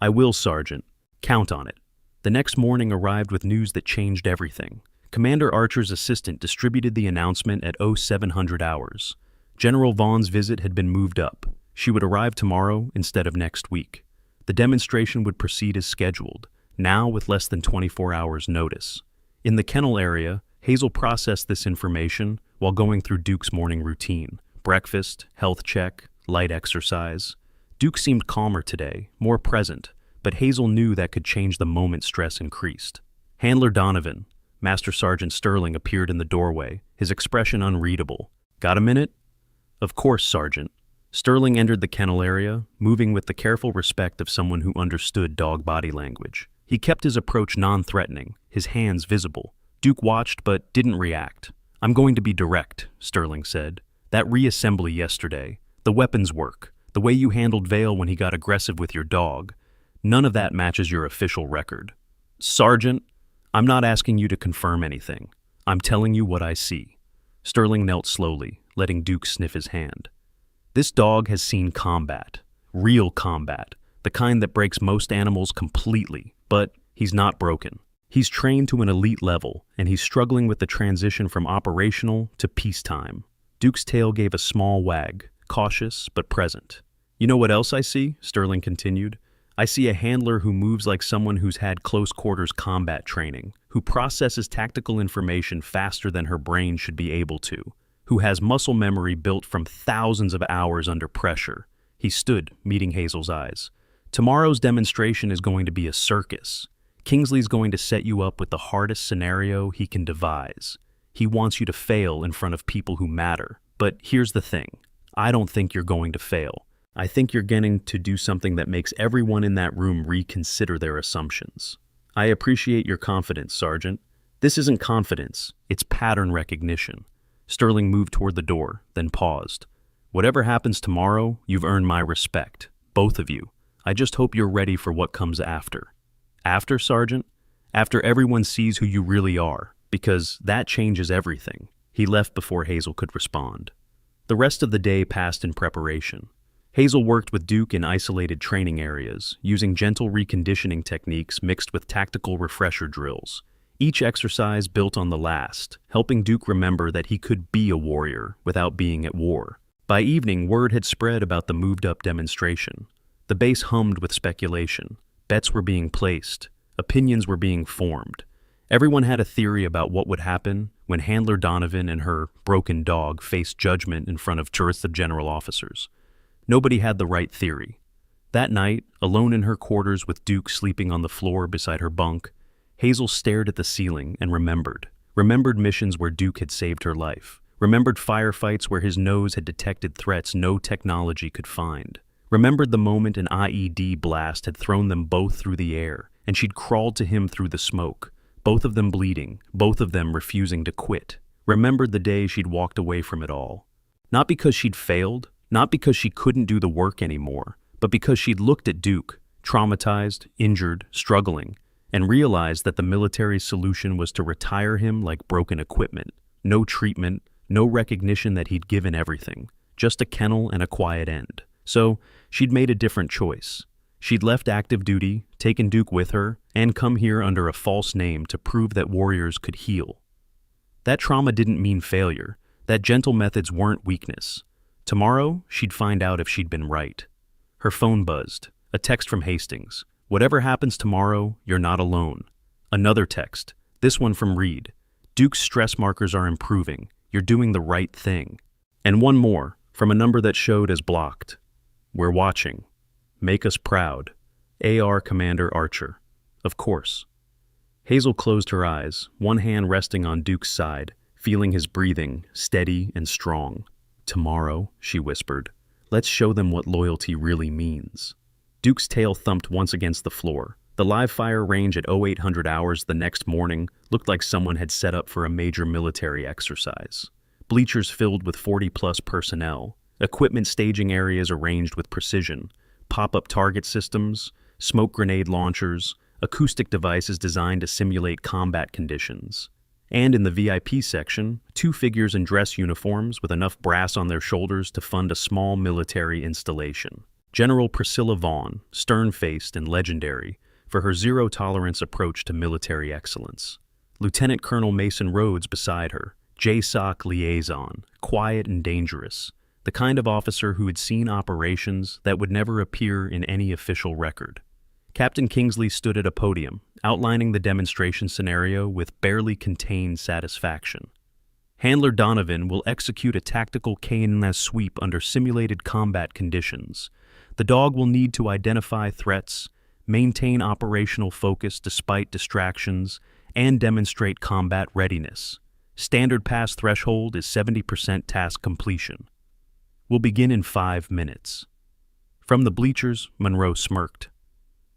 I will, Sergeant. Count on it. The next morning arrived with news that changed everything. Commander Archer's assistant distributed the announcement at 0700 hours. General Vaughn's visit had been moved up. She would arrive tomorrow instead of next week. The demonstration would proceed as scheduled, now with less than 24 hours' notice. In the kennel area, Hazel processed this information while going through Duke's morning routine. Breakfast, health check, light exercise. Duke seemed calmer today, more present, but Hazel knew that could change the moment stress increased. Handler Donovan, Master Sergeant Sterling, appeared in the doorway, his expression unreadable. Got a minute? Of course, Sergeant. Sterling entered the kennel area, moving with the careful respect of someone who understood dog body language. He kept his approach non-threatening, his hands visible. Duke watched but didn't react. I'm going to be direct, Sterling said. That reassembly yesterday, the weapons work, the way you handled Vale when he got aggressive with your dog, none of that matches your official record. Sergeant, I'm not asking you to confirm anything. I'm telling you what I see. Sterling knelt slowly, letting Duke sniff his hand. This dog has seen combat, real combat, the kind that breaks most animals completely, but he's not broken. He's trained to an elite level, and he's struggling with the transition from operational to peacetime. Duke's tail gave a small wag, cautious but present. You know what else I see? Sterling continued. I see a handler who moves like someone who's had close-quarters combat training, who processes tactical information faster than her brain should be able to, who has muscle memory built from thousands of hours under pressure. He stood, meeting Hazel's eyes. Tomorrow's demonstration is going to be a circus. Kingsley's going to set you up with the hardest scenario he can devise. He wants you to fail in front of people who matter. But here's the thing. I don't think you're going to fail. I think you're getting to do something that makes everyone in that room reconsider their assumptions. I appreciate your confidence, Sergeant. This isn't confidence, it's pattern recognition. Sterling moved toward the door, then paused. Whatever happens tomorrow, you've earned my respect, both of you. I just hope you're ready for what comes after. After, Sergeant? After everyone sees who you really are, because that changes everything. He left before Hazel could respond. The rest of the day passed in preparation. Hazel worked with Duke in isolated training areas, using gentle reconditioning techniques mixed with tactical refresher drills. Each exercise built on the last, helping Duke remember that he could be a warrior without being at war. By evening, word had spread about the moved-up demonstration. The base hummed with speculation. Bets were being placed. Opinions were being formed. Everyone had a theory about what would happen when Handler Donovan and her broken dog faced judgment in front of Turtha general officers. Nobody had the right theory. That night, alone in her quarters with Duke sleeping on the floor beside her bunk, Hazel stared at the ceiling and remembered. Remembered missions where Duke had saved her life. Remembered firefights where his nose had detected threats no technology could find. Remembered the moment an IED blast had thrown them both through the air, and she'd crawled to him through the smoke, both of them bleeding, both of them refusing to quit. Remembered the day she'd walked away from it all. Not because she'd failed, not because she couldn't do the work anymore, but because she'd looked at Duke, traumatized, injured, struggling, and realized that the military's solution was to retire him like broken equipment. No treatment, no recognition that he'd given everything, just a kennel and a quiet end. So, she'd made a different choice. She'd left active duty, taken Duke with her, and come here under a false name to prove that warriors could heal. That trauma didn't mean failure. That gentle methods weren't weakness. Tomorrow, she'd find out if she'd been right. Her phone buzzed. A text from Hastings. "Whatever happens tomorrow, you're not alone." Another text. This one from Reed. "Duke's stress markers are improving. You're doing the right thing." And one more, from a number that showed as blocked. "We're watching. Make us proud. AR Commander Archer." Of course. Hazel closed her eyes, one hand resting on Duke's side, feeling his breathing, steady and strong. "Tomorrow," she whispered, "let's show them what loyalty really means." Duke's tail thumped once against the floor. The live fire range at 0800 hours the next morning looked like someone had set up for a major military exercise. Bleachers filled with 40-plus personnel, equipment staging areas arranged with precision, pop-up target systems, smoke grenade launchers, acoustic devices designed to simulate combat conditions. And in the VIP section, two figures in dress uniforms with enough brass on their shoulders to fund a small military installation. General Priscilla Vaughn, stern-faced and legendary, for her zero-tolerance approach to military excellence. Lieutenant Colonel Mason Rhodes beside her, JSOC liaison, quiet and dangerous, the kind of officer who had seen operations that would never appear in any official record. Captain Kingsley stood at a podium, outlining the demonstration scenario with barely contained satisfaction. Handler Donovan will execute a tactical K&S sweep under simulated combat conditions. The dog will need to identify threats, maintain operational focus despite distractions, and demonstrate combat readiness. Standard pass threshold is 70% task completion. We'll begin in 5 minutes. From the bleachers, Monroe smirked.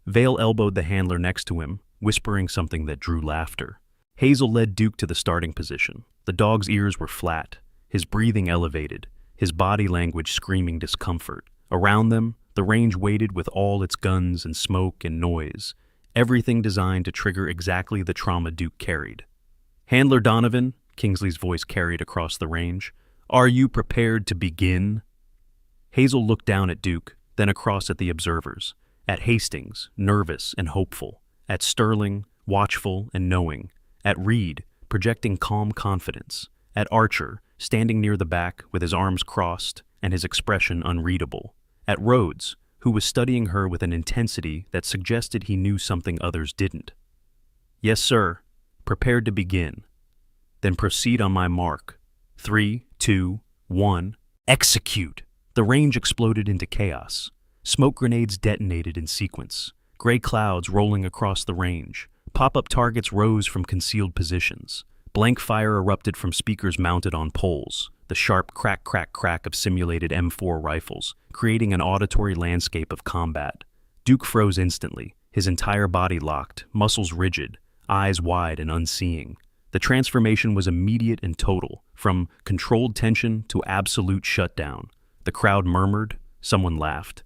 Vale elbowed the handler next to him, whispering something that drew laughter. Hazel led Duke to the starting position. The dog's ears were flat, his breathing elevated, his body language screaming discomfort. Around them, the range waited with all its guns and smoke and noise, everything designed to trigger exactly the trauma Duke carried. "Handler Donovan," Kingsley's voice carried across the range, "are you prepared to begin?" Hazel looked down at Duke, then across at the observers. At Hastings, nervous and hopeful. At Sterling, watchful and knowing. At Reed, projecting calm confidence. At Archer, standing near the back with his arms crossed and his expression unreadable. At Rhodes, who was studying her with an intensity that suggested he knew something others didn't. "Yes, sir. Prepared to begin." "Then proceed on my mark. 3, 2, 1, execute!" The range exploded into chaos. Smoke grenades detonated in sequence, gray clouds rolling across the range. Pop-up targets rose from concealed positions. Blank fire erupted from speakers mounted on poles, the sharp crack, crack, crack of simulated M4 rifles, creating an auditory landscape of combat. Duke froze instantly, his entire body locked, muscles rigid, eyes wide and unseeing. The transformation was immediate and total, from controlled tension to absolute shutdown. The crowd murmured, someone laughed.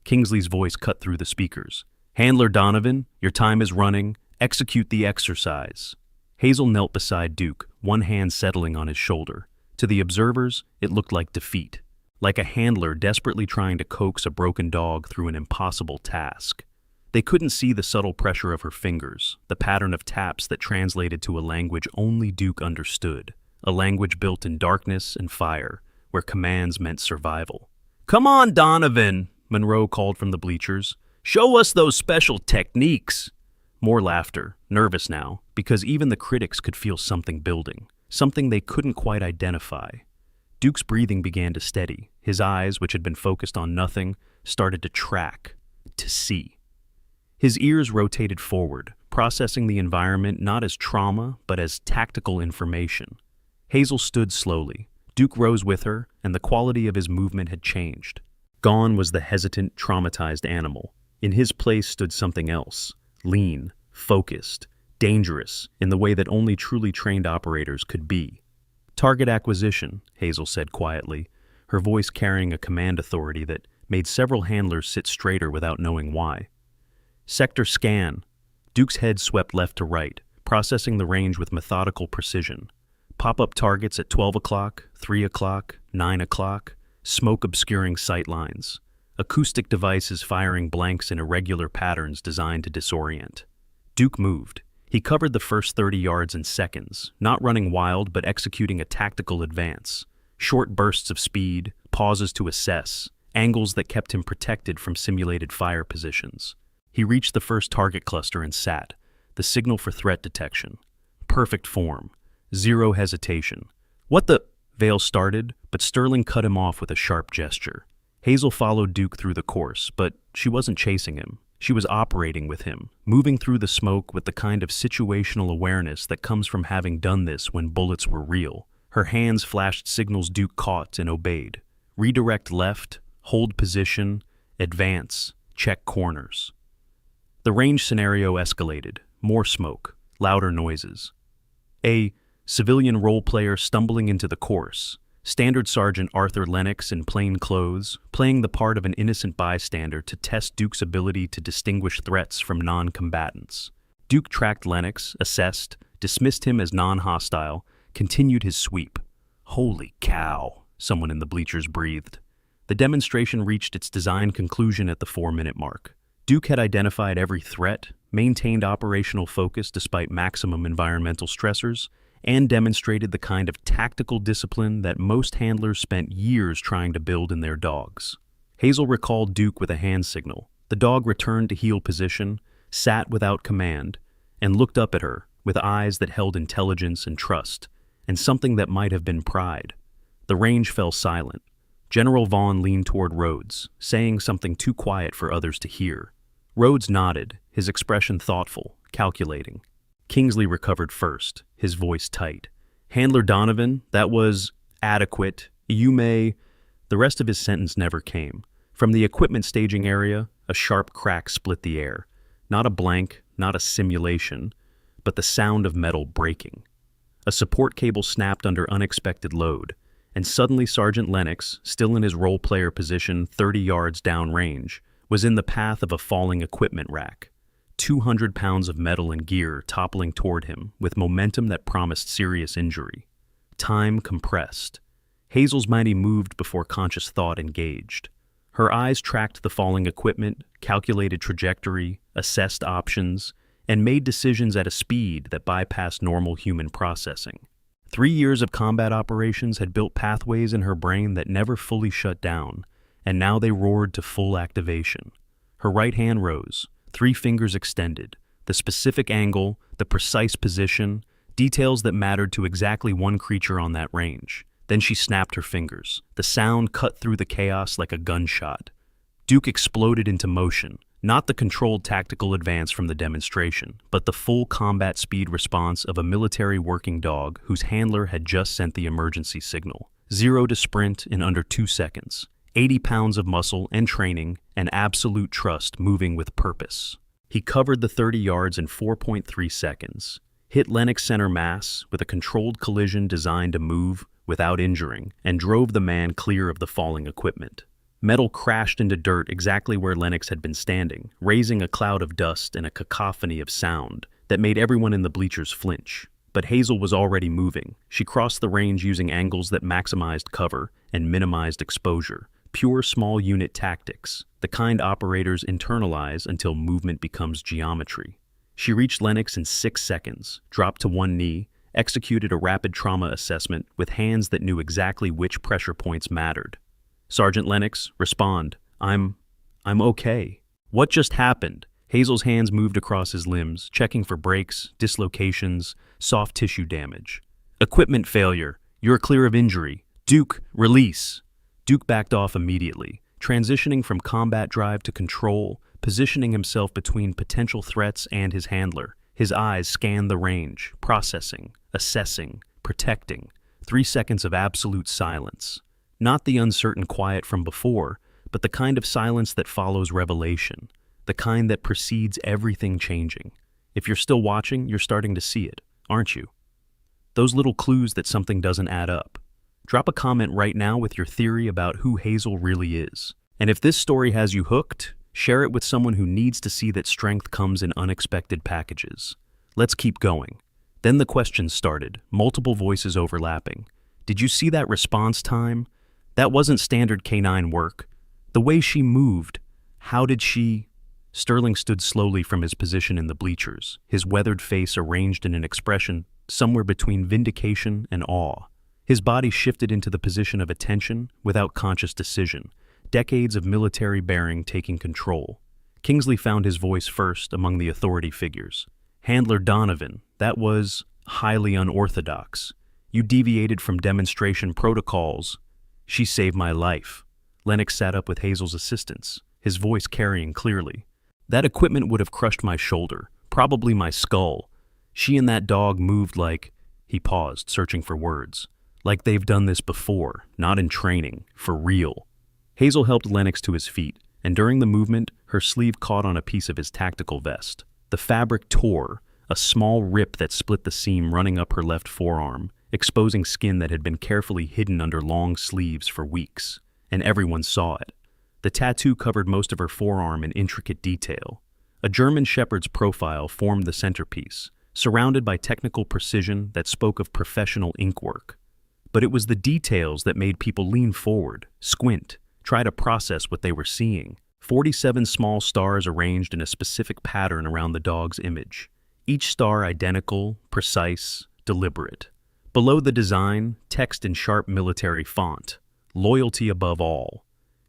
Kingsley's voice cut through the speakers. "Handler Donovan, your time is running. Execute the exercise." Hazel knelt beside Duke, one hand settling on his shoulder. To the observers, it looked like defeat. like a handler desperately trying to coax a broken dog through an impossible task. They couldn't see the subtle pressure of her fingers, the pattern of taps that translated to a language only Duke understood, a language built in darkness and fire, where commands meant survival. "Come on, Donovan," Monroe called from the bleachers. "Show us those special techniques." More laughter, nervous now, because even the critics could feel something building, something they couldn't quite identify. Duke's breathing began to steady. His eyes, which had been focused on nothing, started to track, to see. His ears rotated forward, processing the environment not as trauma, but as tactical information. Hazel stood slowly. Duke rose with her, and the quality of his movement had changed. Gone was the hesitant, traumatized animal. In his place stood something else, lean, focused, dangerous, in the way that only truly trained operators could be. "Target acquisition," Hazel said quietly, her voice carrying a command authority that made several handlers sit straighter without knowing why. "Sector scan." Duke's head swept left to right, processing the range with methodical precision. Pop-up targets at 12 o'clock, 3 o'clock, 9 o'clock, smoke-obscuring sight lines. Acoustic devices firing blanks in irregular patterns designed to disorient. Duke moved. He covered the first 30 yards in seconds, not running wild but executing a tactical advance. Short bursts of speed, pauses to assess, angles that kept him protected from simulated fire positions. He reached the first target cluster and sat, the signal for threat detection. Perfect form. Zero hesitation. "What the—" Vale started, but Sterling cut him off with a sharp gesture. Hazel followed Duke through the course, but she wasn't chasing him. She was operating with him, moving through the smoke with the kind of situational awareness that comes from having done this when bullets were real. Her hands flashed signals Duke caught and obeyed. Redirect left, hold position, advance, check corners. The range scenario escalated. More smoke, louder noises. A civilian role player stumbling into the course. Standard Sergeant Arthur Lennox in plain clothes, playing the part of an innocent bystander to test Duke's ability to distinguish threats from non-combatants. Duke tracked Lennox, assessed, dismissed him as non-hostile, continued his sweep. "Holy cow," someone in the bleachers breathed. The demonstration reached its design conclusion at the 4-minute mark. Duke had identified every threat, maintained operational focus despite maximum environmental stressors, and demonstrated the kind of tactical discipline that most handlers spent years trying to build in their dogs. Hazel recalled Duke with a hand signal. The dog returned to heel position, sat without command, and looked up at her with eyes that held intelligence and trust, and something that might have been pride. The range fell silent. General Vaughn leaned toward Rhodes, saying something too quiet for others to hear. Rhodes nodded, his expression thoughtful, calculating. Kingsley recovered first, his voice tight. "Handler Donovan, that was adequate. You may—" The rest of his sentence never came. From the equipment staging area, a sharp crack split the air. Not a blank, not a simulation, but the sound of metal breaking. A support cable snapped under unexpected load, and suddenly Sergeant Lennox, still in his role player position 30 yards downrange, was in the path of a falling equipment rack. 200 pounds of metal and gear toppling toward him with momentum that promised serious injury. Time compressed. Hazel's mighty moved before conscious thought engaged. Her eyes tracked the falling equipment, calculated trajectory, assessed options, and made decisions at a speed that bypassed normal human processing. 3 years of combat operations had built pathways in her brain that never fully shut down, and now they roared to full activation. Her right hand rose, 3 fingers extended, the specific angle, the precise position, details that mattered to exactly one creature on that range. Then she snapped her fingers. The sound cut through the chaos like a gunshot. Duke exploded into motion, not the controlled tactical advance from the demonstration, but the full combat speed response of a military working dog whose handler had just sent the emergency signal. 0 to sprint in under 2 seconds. 80 pounds of muscle and training, and absolute trust moving with purpose. He covered the 30 yards in 4.3 seconds, hit Lennox center mass with a controlled collision designed to move without injuring, and drove the man clear of the falling equipment. Metal crashed into dirt exactly where Lennox had been standing, raising a cloud of dust and a cacophony of sound that made everyone in the bleachers flinch. But Hazel was already moving. She crossed the range using angles that maximized cover and minimized exposure. Pure small unit tactics, the kind operators internalize until movement becomes geometry. She reached Lennox in 6 seconds, dropped to one knee, executed a rapid trauma assessment with hands that knew exactly which pressure points mattered. "Sergeant Lennox, respond. I'm okay." "What just happened?" Hazel's hands moved across his limbs, checking for breaks, dislocations, soft tissue damage. "Equipment failure. You're clear of injury. Duke, release." Duke backed off immediately, transitioning from combat drive to control, positioning himself between potential threats and his handler. His eyes scanned the range, processing, assessing, protecting. 3 seconds of absolute silence. Not the uncertain quiet from before, but the kind of silence that follows revelation, the kind that precedes everything changing. If you're still watching, you're starting to see it, aren't you? Those little clues that something doesn't add up. Drop a comment right now with your theory about who Hazel really is. And if this story has you hooked, share it with someone who needs to see that strength comes in unexpected packages. Let's keep going. Then the questions started, multiple voices overlapping. "Did you see that response time? That wasn't standard canine work. The way she moved. How did she—" Sterling stood slowly from his position in the bleachers, his weathered face arranged in an expression somewhere between vindication and awe. His body shifted into the position of attention without conscious decision, decades of military bearing taking control. Kingsley found his voice first among the authority figures. "Handler Donovan, that was highly unorthodox. You deviated from demonstration protocols. She saved my life." Lennox sat up with Hazel's assistance, his voice carrying clearly. "That equipment would have crushed my shoulder, probably my skull. She and that dog moved like—" He paused, searching for words. "Like they've done this before, not in training, for real." Hazel helped Lennox to his feet, and during the movement, her sleeve caught on a piece of his tactical vest. The fabric tore, a small rip that split the seam running up her left forearm, exposing skin that had been carefully hidden under long sleeves for weeks, and everyone saw it. The tattoo covered most of her forearm in intricate detail. A German shepherd's profile formed the centerpiece, surrounded by technical precision that spoke of professional inkwork. But it was the details that made people lean forward, squint, try to process what they were seeing. 47 small stars arranged in a specific pattern around the dog's image. Each star identical, precise, deliberate. Below the design, text in sharp military font, "Loyalty above all."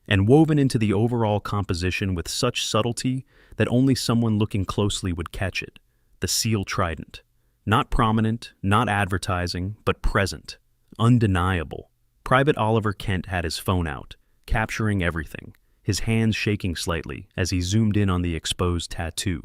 And woven into the overall composition with such subtlety that only someone looking closely would catch it, the seal trident. Not prominent, not advertising, but present. Undeniable. Private Oliver Kent had his phone out, capturing everything, his hands shaking slightly as he zoomed in on the exposed tattoo.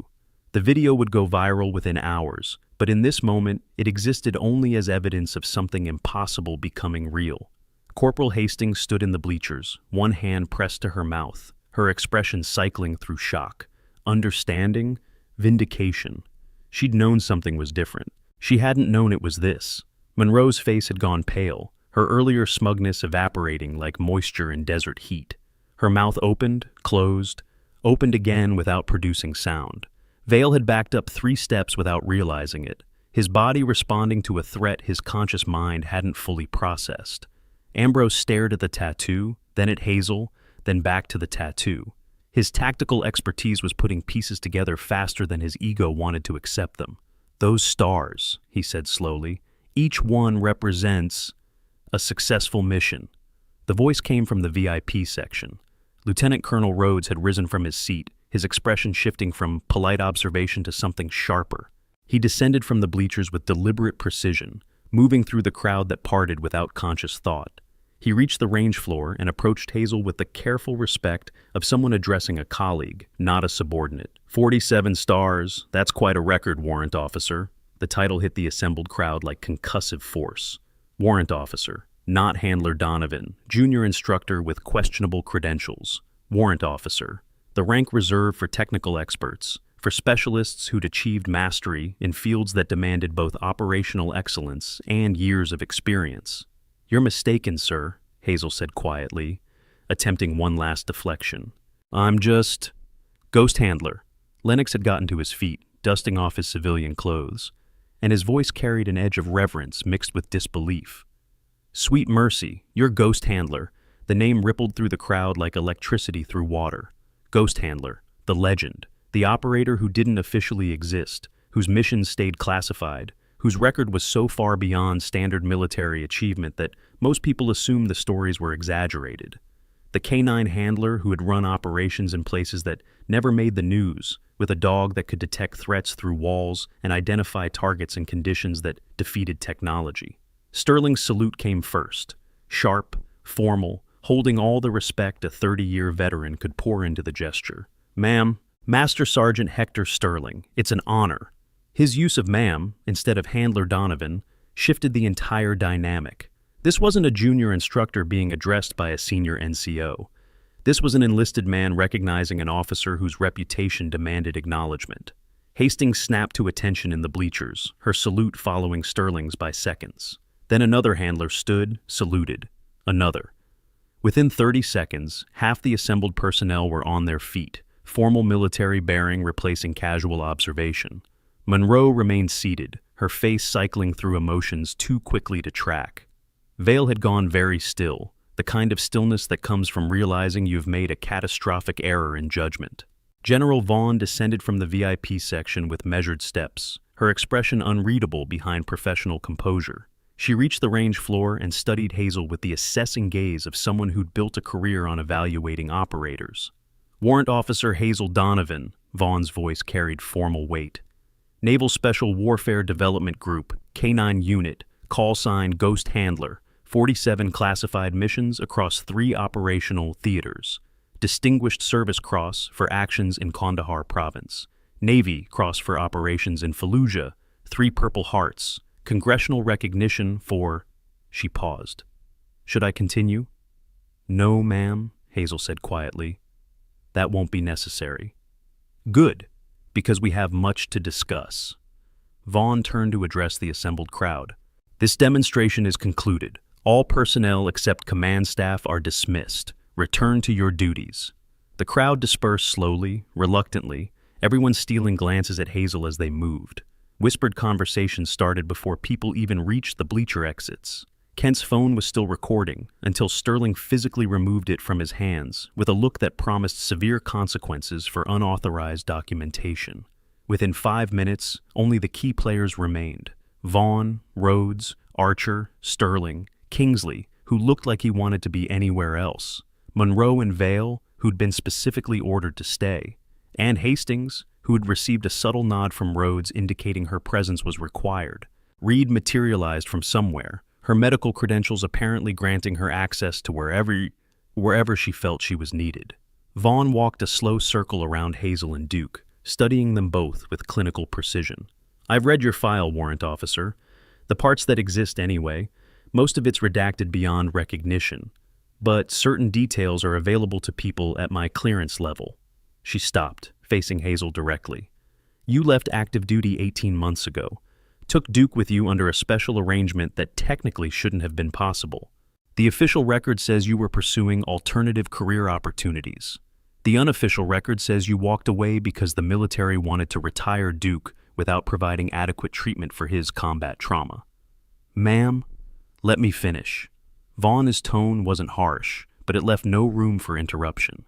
The video would go viral within hours, but in this moment, it existed only as evidence of something impossible becoming real. Corporal Hastings stood in the bleachers, one hand pressed to her mouth, her expression cycling through shock, understanding, vindication. She'd known something was different. She hadn't known it was this. Monroe's face had gone pale, her earlier smugness evaporating like moisture in desert heat. Her mouth opened, closed, opened again without producing sound. Vale had backed up 3 steps without realizing it, his body responding to a threat his conscious mind hadn't fully processed. Ambrose stared at the tattoo, then at Hazel, then back to the tattoo. His tactical expertise was putting pieces together faster than his ego wanted to accept them. "Those stars," he said slowly, "each one represents a successful mission." The voice came from the VIP section. Lieutenant Colonel Rhodes had risen from his seat, his expression shifting from polite observation to something sharper. He descended from the bleachers with deliberate precision, moving through the crowd that parted without conscious thought. He reached the range floor and approached Hazel with the careful respect of someone addressing a colleague, not a subordinate. 47 stars, that's quite a record, warrant officer." The title hit the assembled crowd like concussive force. Warrant officer, not Handler Donovan, junior instructor with questionable credentials. Warrant officer, the rank reserved for technical experts, for specialists who'd achieved mastery in fields that demanded both operational excellence and years of experience. "You're mistaken, sir," Hazel said quietly, attempting one last deflection. "I'm just—" "Ghost handler." Lennox had gotten to his feet, dusting off his civilian clothes. and his voice carried an edge of reverence mixed with disbelief. "Sweet Mercy, your ghost handler." The name rippled through the crowd like electricity through water. Ghost handler, the legend, the operator who didn't officially exist, whose mission stayed classified, whose record was so far beyond standard military achievement that most people assumed the stories were exaggerated. The canine handler who had run operations in places that never made the news, with a dog that could detect threats through walls and identify targets in conditions that defeated technology. Sterling's salute came first, sharp, formal, holding all the respect a 30-year veteran could pour into the gesture. "Ma'am, Master Sergeant Hector Sterling, it's an honor." His use of ma'am, instead of Handler Donovan, shifted the entire dynamic. This wasn't a junior instructor being addressed by a senior NCO. This was an enlisted man recognizing an officer whose reputation demanded acknowledgement. Hastings snapped to attention in the bleachers, her salute following Sterling's by seconds. Then another handler stood, saluted. Another. Within 30 seconds, half the assembled personnel were on their feet, formal military bearing replacing casual observation. Monroe remained seated, her face cycling through emotions too quickly to track. Vale had gone very still, the kind of stillness that comes from realizing you've made a catastrophic error in judgment. General Vaughn descended from the VIP section with measured steps, her expression unreadable behind professional composure. She reached the range floor and studied Hazel with the assessing gaze of someone who'd built a career on evaluating operators. "Warrant Officer Hazel Donovan," Vaughn's voice carried formal weight. "Naval Special Warfare Development Group, K9 Unit, call sign Ghost Handler, 47 classified missions across 3 operational theaters. Distinguished Service Cross for actions in Kandahar Province. Navy Cross for operations in Fallujah, 3 Purple Hearts. Congressional recognition for..." She paused. "Should I continue?" "No, ma'am," Hazel said quietly. "That won't be necessary." "Good, because we have much to discuss." Vaughn turned to address the assembled crowd. "This demonstration is concluded. All personnel except command staff are dismissed. Return to your duties." The crowd dispersed slowly, reluctantly, everyone stealing glances at Hazel as they moved. Whispered conversations started before people even reached the bleacher exits. Kent's phone was still recording until Sterling physically removed it from his hands with a look that promised severe consequences for unauthorized documentation. Within 5 minutes, only the key players remained: Vaughn, Rhodes, Archer, Sterling, Kingsley, who looked like he wanted to be anywhere else, Monroe and Vale, who'd been specifically ordered to stay, and Hastings, who had received a subtle nod from Rhodes indicating her presence was required. Reed materialized from somewhere, her medical credentials apparently granting her access to wherever she felt she was needed. Vaughn walked a slow circle around Hazel and Duke, studying them both with clinical precision. "I've read your file, Warrant Officer. The parts that exist anyway. Most of it's redacted beyond recognition, but certain details are available to people at my clearance level." She stopped, facing Hazel directly. "You left active duty 18 months ago. Took Duke with you under a special arrangement that technically shouldn't have been possible. The official record says you were pursuing alternative career opportunities. The unofficial record says you walked away because the military wanted to retire Duke without providing adequate treatment for his combat trauma." "Ma'am, let me finish." Vaughn's tone wasn't harsh, but it left no room for interruption.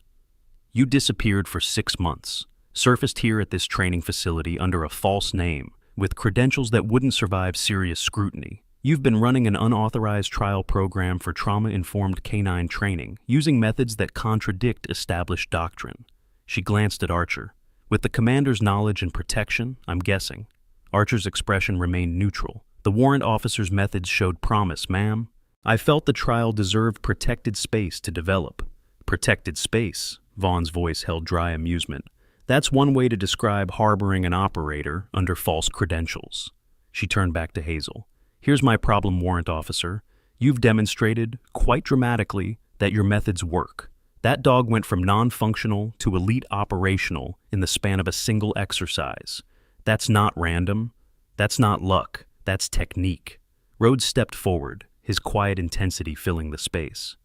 "You disappeared for 6 months, surfaced here at this training facility under a false name, with credentials that wouldn't survive serious scrutiny. You've been running an unauthorized trial program for trauma-informed canine training, using methods that contradict established doctrine." She glanced at Archer. "With the commander's knowledge and protection, I'm guessing." Archer's expression remained neutral. "The warrant officer's methods showed promise, ma'am. I felt the trial deserved protected space to develop." "Protected space?" Vaughn's voice held dry amusement. "That's one way to describe harboring an operator under false credentials." She turned back to Hazel. "Here's my problem, Warrant Officer. You've demonstrated, quite dramatically, that your methods work. That dog went from non-functional to elite operational in the span of a single exercise. That's not random. That's not luck. That's technique." Rhodes stepped forward, his quiet intensity filling the space.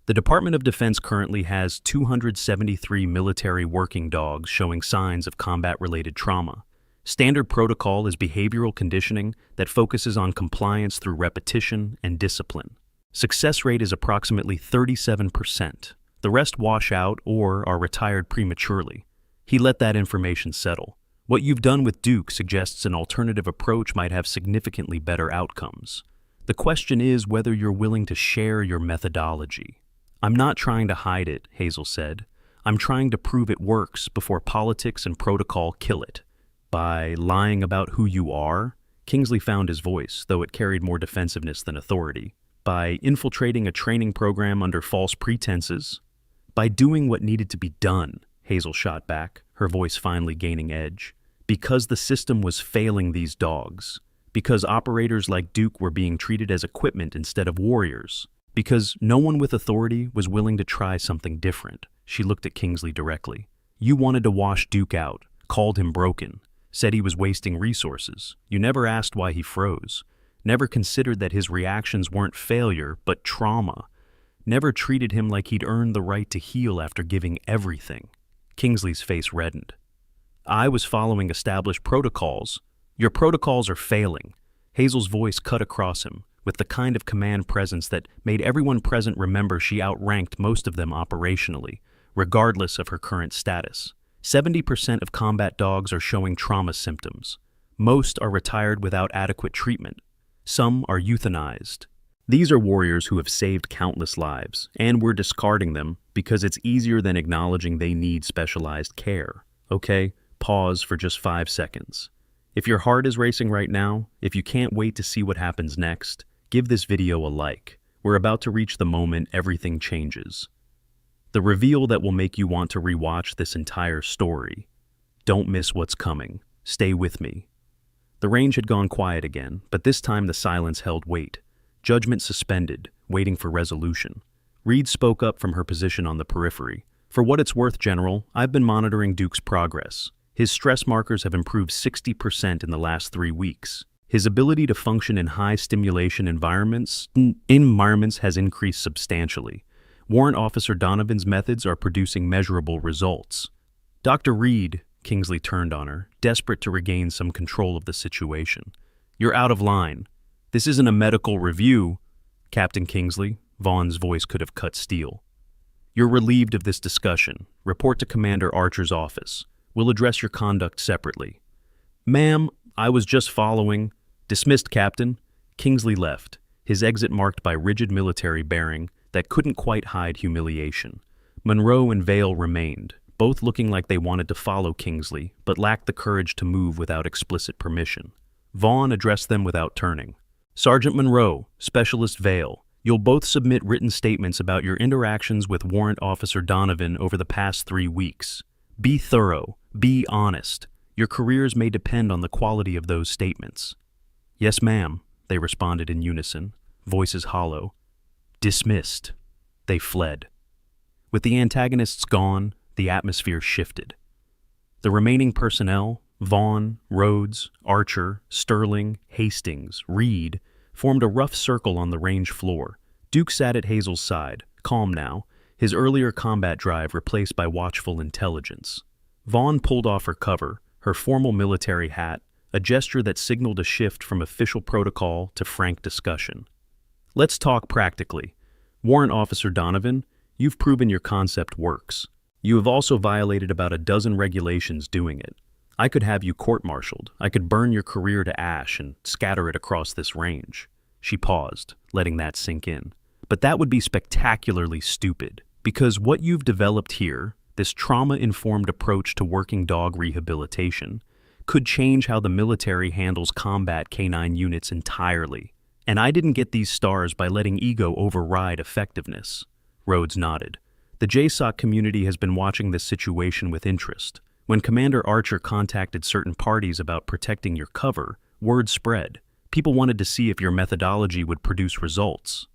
"The Department of Defense currently has 273 military working dogs showing signs of combat-related trauma. Standard protocol is behavioral conditioning that focuses on compliance through repetition and discipline. Success rate is approximately 37%. The rest wash out or are retired prematurely. He let that information settle. What you've done with Duke suggests an alternative approach might have significantly better outcomes. The question is whether you're willing to share your methodology. I'm not trying to hide it, Hazel said. I'm trying to prove it works before politics and protocol kill it. By lying about who you are, Kingsley found his voice, though it carried more defensiveness than authority. By infiltrating a training program under false pretenses. By doing what needed to be done, Hazel shot back, her voice finally gaining edge. Because the system was failing these dogs. Because operators like Duke were being treated as equipment instead of warriors. Because no one with authority was willing to try something different. She looked at Kingsley directly. You wanted to wash Duke out, called him broken, said he was wasting resources. You never asked why he froze. Never considered that his reactions weren't failure, but trauma. Never treated him like he'd earned the right to heal after giving everything. Kingsley's face reddened. I was following established protocols. Your protocols are failing. Hazel's voice cut across him, with the kind of command presence that made everyone present remember she outranked most of them operationally, regardless of her current status. 70% of combat dogs are showing trauma symptoms. Most are retired without adequate treatment. Some are euthanized. These are warriors who have saved countless lives, and we're discarding them because it's easier than acknowledging they need specialized care. Okay, pause for just 5 seconds. If your heart is racing right now, if you can't wait to see what happens next, give this video a like. We're about to reach the moment everything changes. The reveal that will make you want to rewatch this entire story. Don't miss what's coming. Stay with me. The range had gone quiet again, but this time the silence held weight. Judgment suspended, waiting for resolution. Reed spoke up from her position on the periphery. For what it's worth, General, I've been monitoring Duke's progress. His stress markers have improved 60% in the last 3 weeks. His ability to function in high-stimulation environments has increased substantially. Warrant Officer Donovan's methods are producing measurable results. Dr. Reed, Kingsley turned on her, desperate to regain some control of the situation. You're out of line. This isn't a medical review. Captain Kingsley, Vaughn's voice could have cut steel. You're relieved of this discussion. Report to Commander Archer's office. We'll address your conduct separately. Ma'am, I was just following. Dismissed, Captain. Kingsley left, his exit marked by rigid military bearing that couldn't quite hide humiliation. Monroe and Vale remained, both looking like they wanted to follow Kingsley, but lacked the courage to move without explicit permission. Vaughn addressed them without turning. Sergeant Monroe, Specialist Vale, you'll both submit written statements about your interactions with Warrant Officer Donovan over the past 3 weeks. Be thorough, be honest. Your careers may depend on the quality of those statements. Yes, ma'am, they responded in unison, voices hollow. Dismissed. They fled. With the antagonists gone, the atmosphere shifted. The remaining personnel, Vaughn, Rhodes, Archer, Sterling, Hastings, Reed, formed a rough circle on the range floor. Duke sat at Hazel's side, calm now, his earlier combat drive replaced by watchful intelligence. Vaughn pulled off her cover, her formal military hat, a gesture that signaled a shift from official protocol to frank discussion. Let's talk practically. Warrant Officer Donovan, you've proven your concept works. You have also violated about a dozen regulations doing it. I could have you court-martialed. I could burn your career to ash and scatter it across this range. She paused, letting that sink in. But that would be spectacularly stupid, because what you've developed here, this trauma-informed approach to working dog rehabilitation, could change how the military handles combat canine units entirely. And I didn't get these stars by letting ego override effectiveness. Rhodes nodded. The JSOC community has been watching this situation with interest. When Commander Archer contacted certain parties about protecting your cover, word spread. People wanted to see if your methodology would produce results.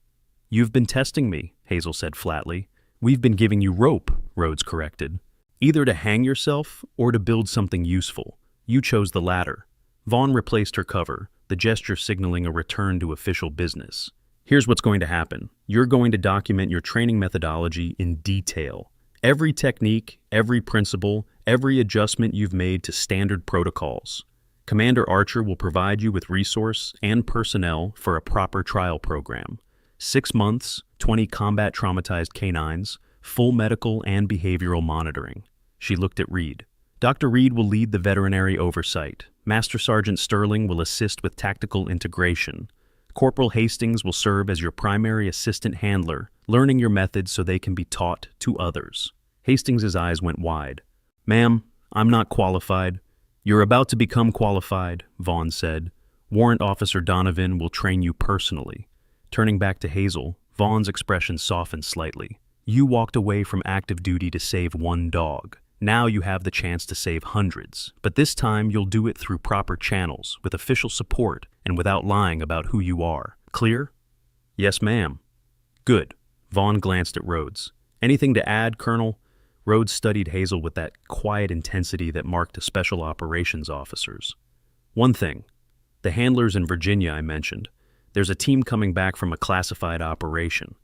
You've been testing me, Hazel said flatly. We've been giving you rope, Rhodes corrected. Either to hang yourself or to build something useful. You chose the latter. Vaughn replaced her cover, the gesture signaling a return to official business. Here's what's going to happen. You're going to document your training methodology in detail. Every technique, every principle, every adjustment you've made to standard protocols. Commander Archer will provide you with resource and personnel for a proper trial program. 6 months, 20 combat traumatized canines, full medical and behavioral monitoring. She looked at Reed. Dr. Reed will lead the veterinary oversight. Master Sergeant Sterling will assist with tactical integration. Corporal Hastings will serve as your primary assistant handler, learning your methods so they can be taught to others. Hastings' eyes went wide. Ma'am, I'm not qualified. You're about to become qualified, Vaughn said. Warrant Officer Donovan will train you personally. Turning back to Hazel, Vaughn's expression softened slightly. You walked away from active duty to save one dog. Now you have the chance to save hundreds, but this time you'll do it through proper channels, with official support, and without lying about who you are. Clear? Yes, ma'am. Good. Vaughn glanced at Rhodes. Anything to add, Colonel? Rhodes studied Hazel with that quiet intensity that marked a special operations officers. One thing. The handlers in Virginia I mentioned. There's a team coming back from a classified operation.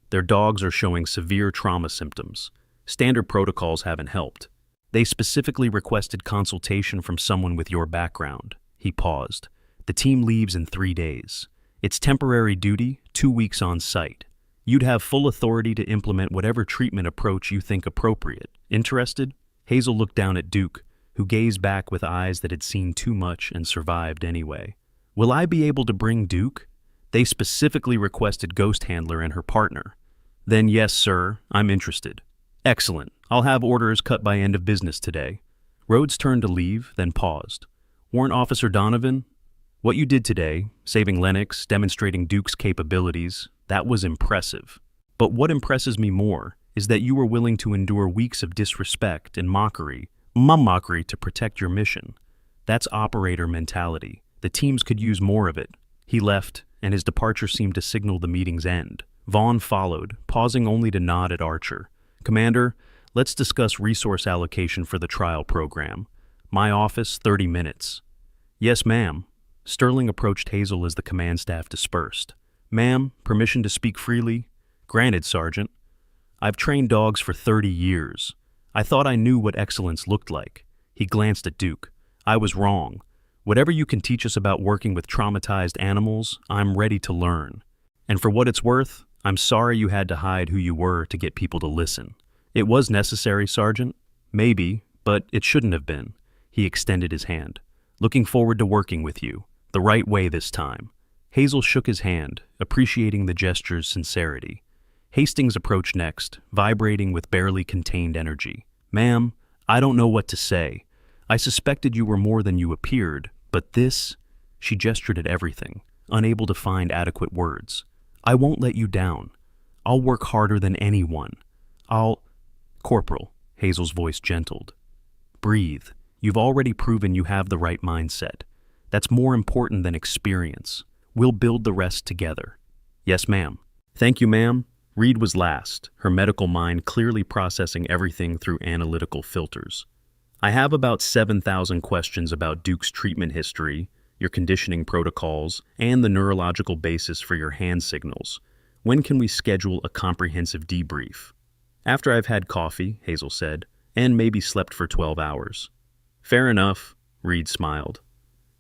Their dogs are showing severe trauma symptoms. Standard protocols haven't helped. They specifically requested consultation from someone with your background. He paused. The team leaves in 3 days. It's temporary duty, 2 weeks on site. You'd have full authority to implement whatever treatment approach you think appropriate. Interested? Hazel looked down at Duke, who gazed back with eyes that had seen too much and survived anyway. Will I be able to bring Duke? They specifically requested Ghost Handler and her partner. Then yes, sir, I'm interested. Excellent. I'll have orders cut by end of business today. Rhodes turned to leave, then paused. Warrant Officer Donovan, what you did today, saving Lennox, demonstrating Duke's capabilities, that was impressive. But what impresses me more is that you were willing to endure weeks of disrespect and mockery to protect your mission. That's operator mentality. The teams could use more of it. He left, and his departure seemed to signal the meeting's end. Vaughn followed, pausing only to nod at Archer. Commander, let's discuss resource allocation for the trial program. My office, 30 minutes. Yes, ma'am. Sterling approached Hazel as the command staff dispersed. Ma'am, permission to speak freely? Granted, Sergeant. I've trained dogs for 30 years. I thought I knew what excellence looked like. He glanced at Duke. I was wrong. Whatever you can teach us about working with traumatized animals, I'm ready to learn. And for what it's worth, I'm sorry you had to hide who you were to get people to listen. It was necessary, Sergeant. Maybe, but it shouldn't have been. He extended his hand. Looking forward to working with you. The right way this time. Hazel shook his hand, appreciating the gesture's sincerity. Hastings approached next, vibrating with barely contained energy. Ma'am, I don't know what to say. I suspected you were more than you appeared, but this... She gestured at everything, unable to find adequate words. I won't let you down. I'll work harder than anyone. Corporal, Hazel's voice gentled. Breathe. You've already proven you have the right mindset. That's more important than experience. We'll build the rest together. Yes, ma'am. Thank you, ma'am. Reed was last, her medical mind clearly processing everything through analytical filters. I have about 7,000 questions about Duke's treatment history, your conditioning protocols, and the neurological basis for your hand signals. When can we schedule a comprehensive debrief? After I've had coffee, Hazel said, and maybe slept for 12 hours. Fair enough, Reed smiled.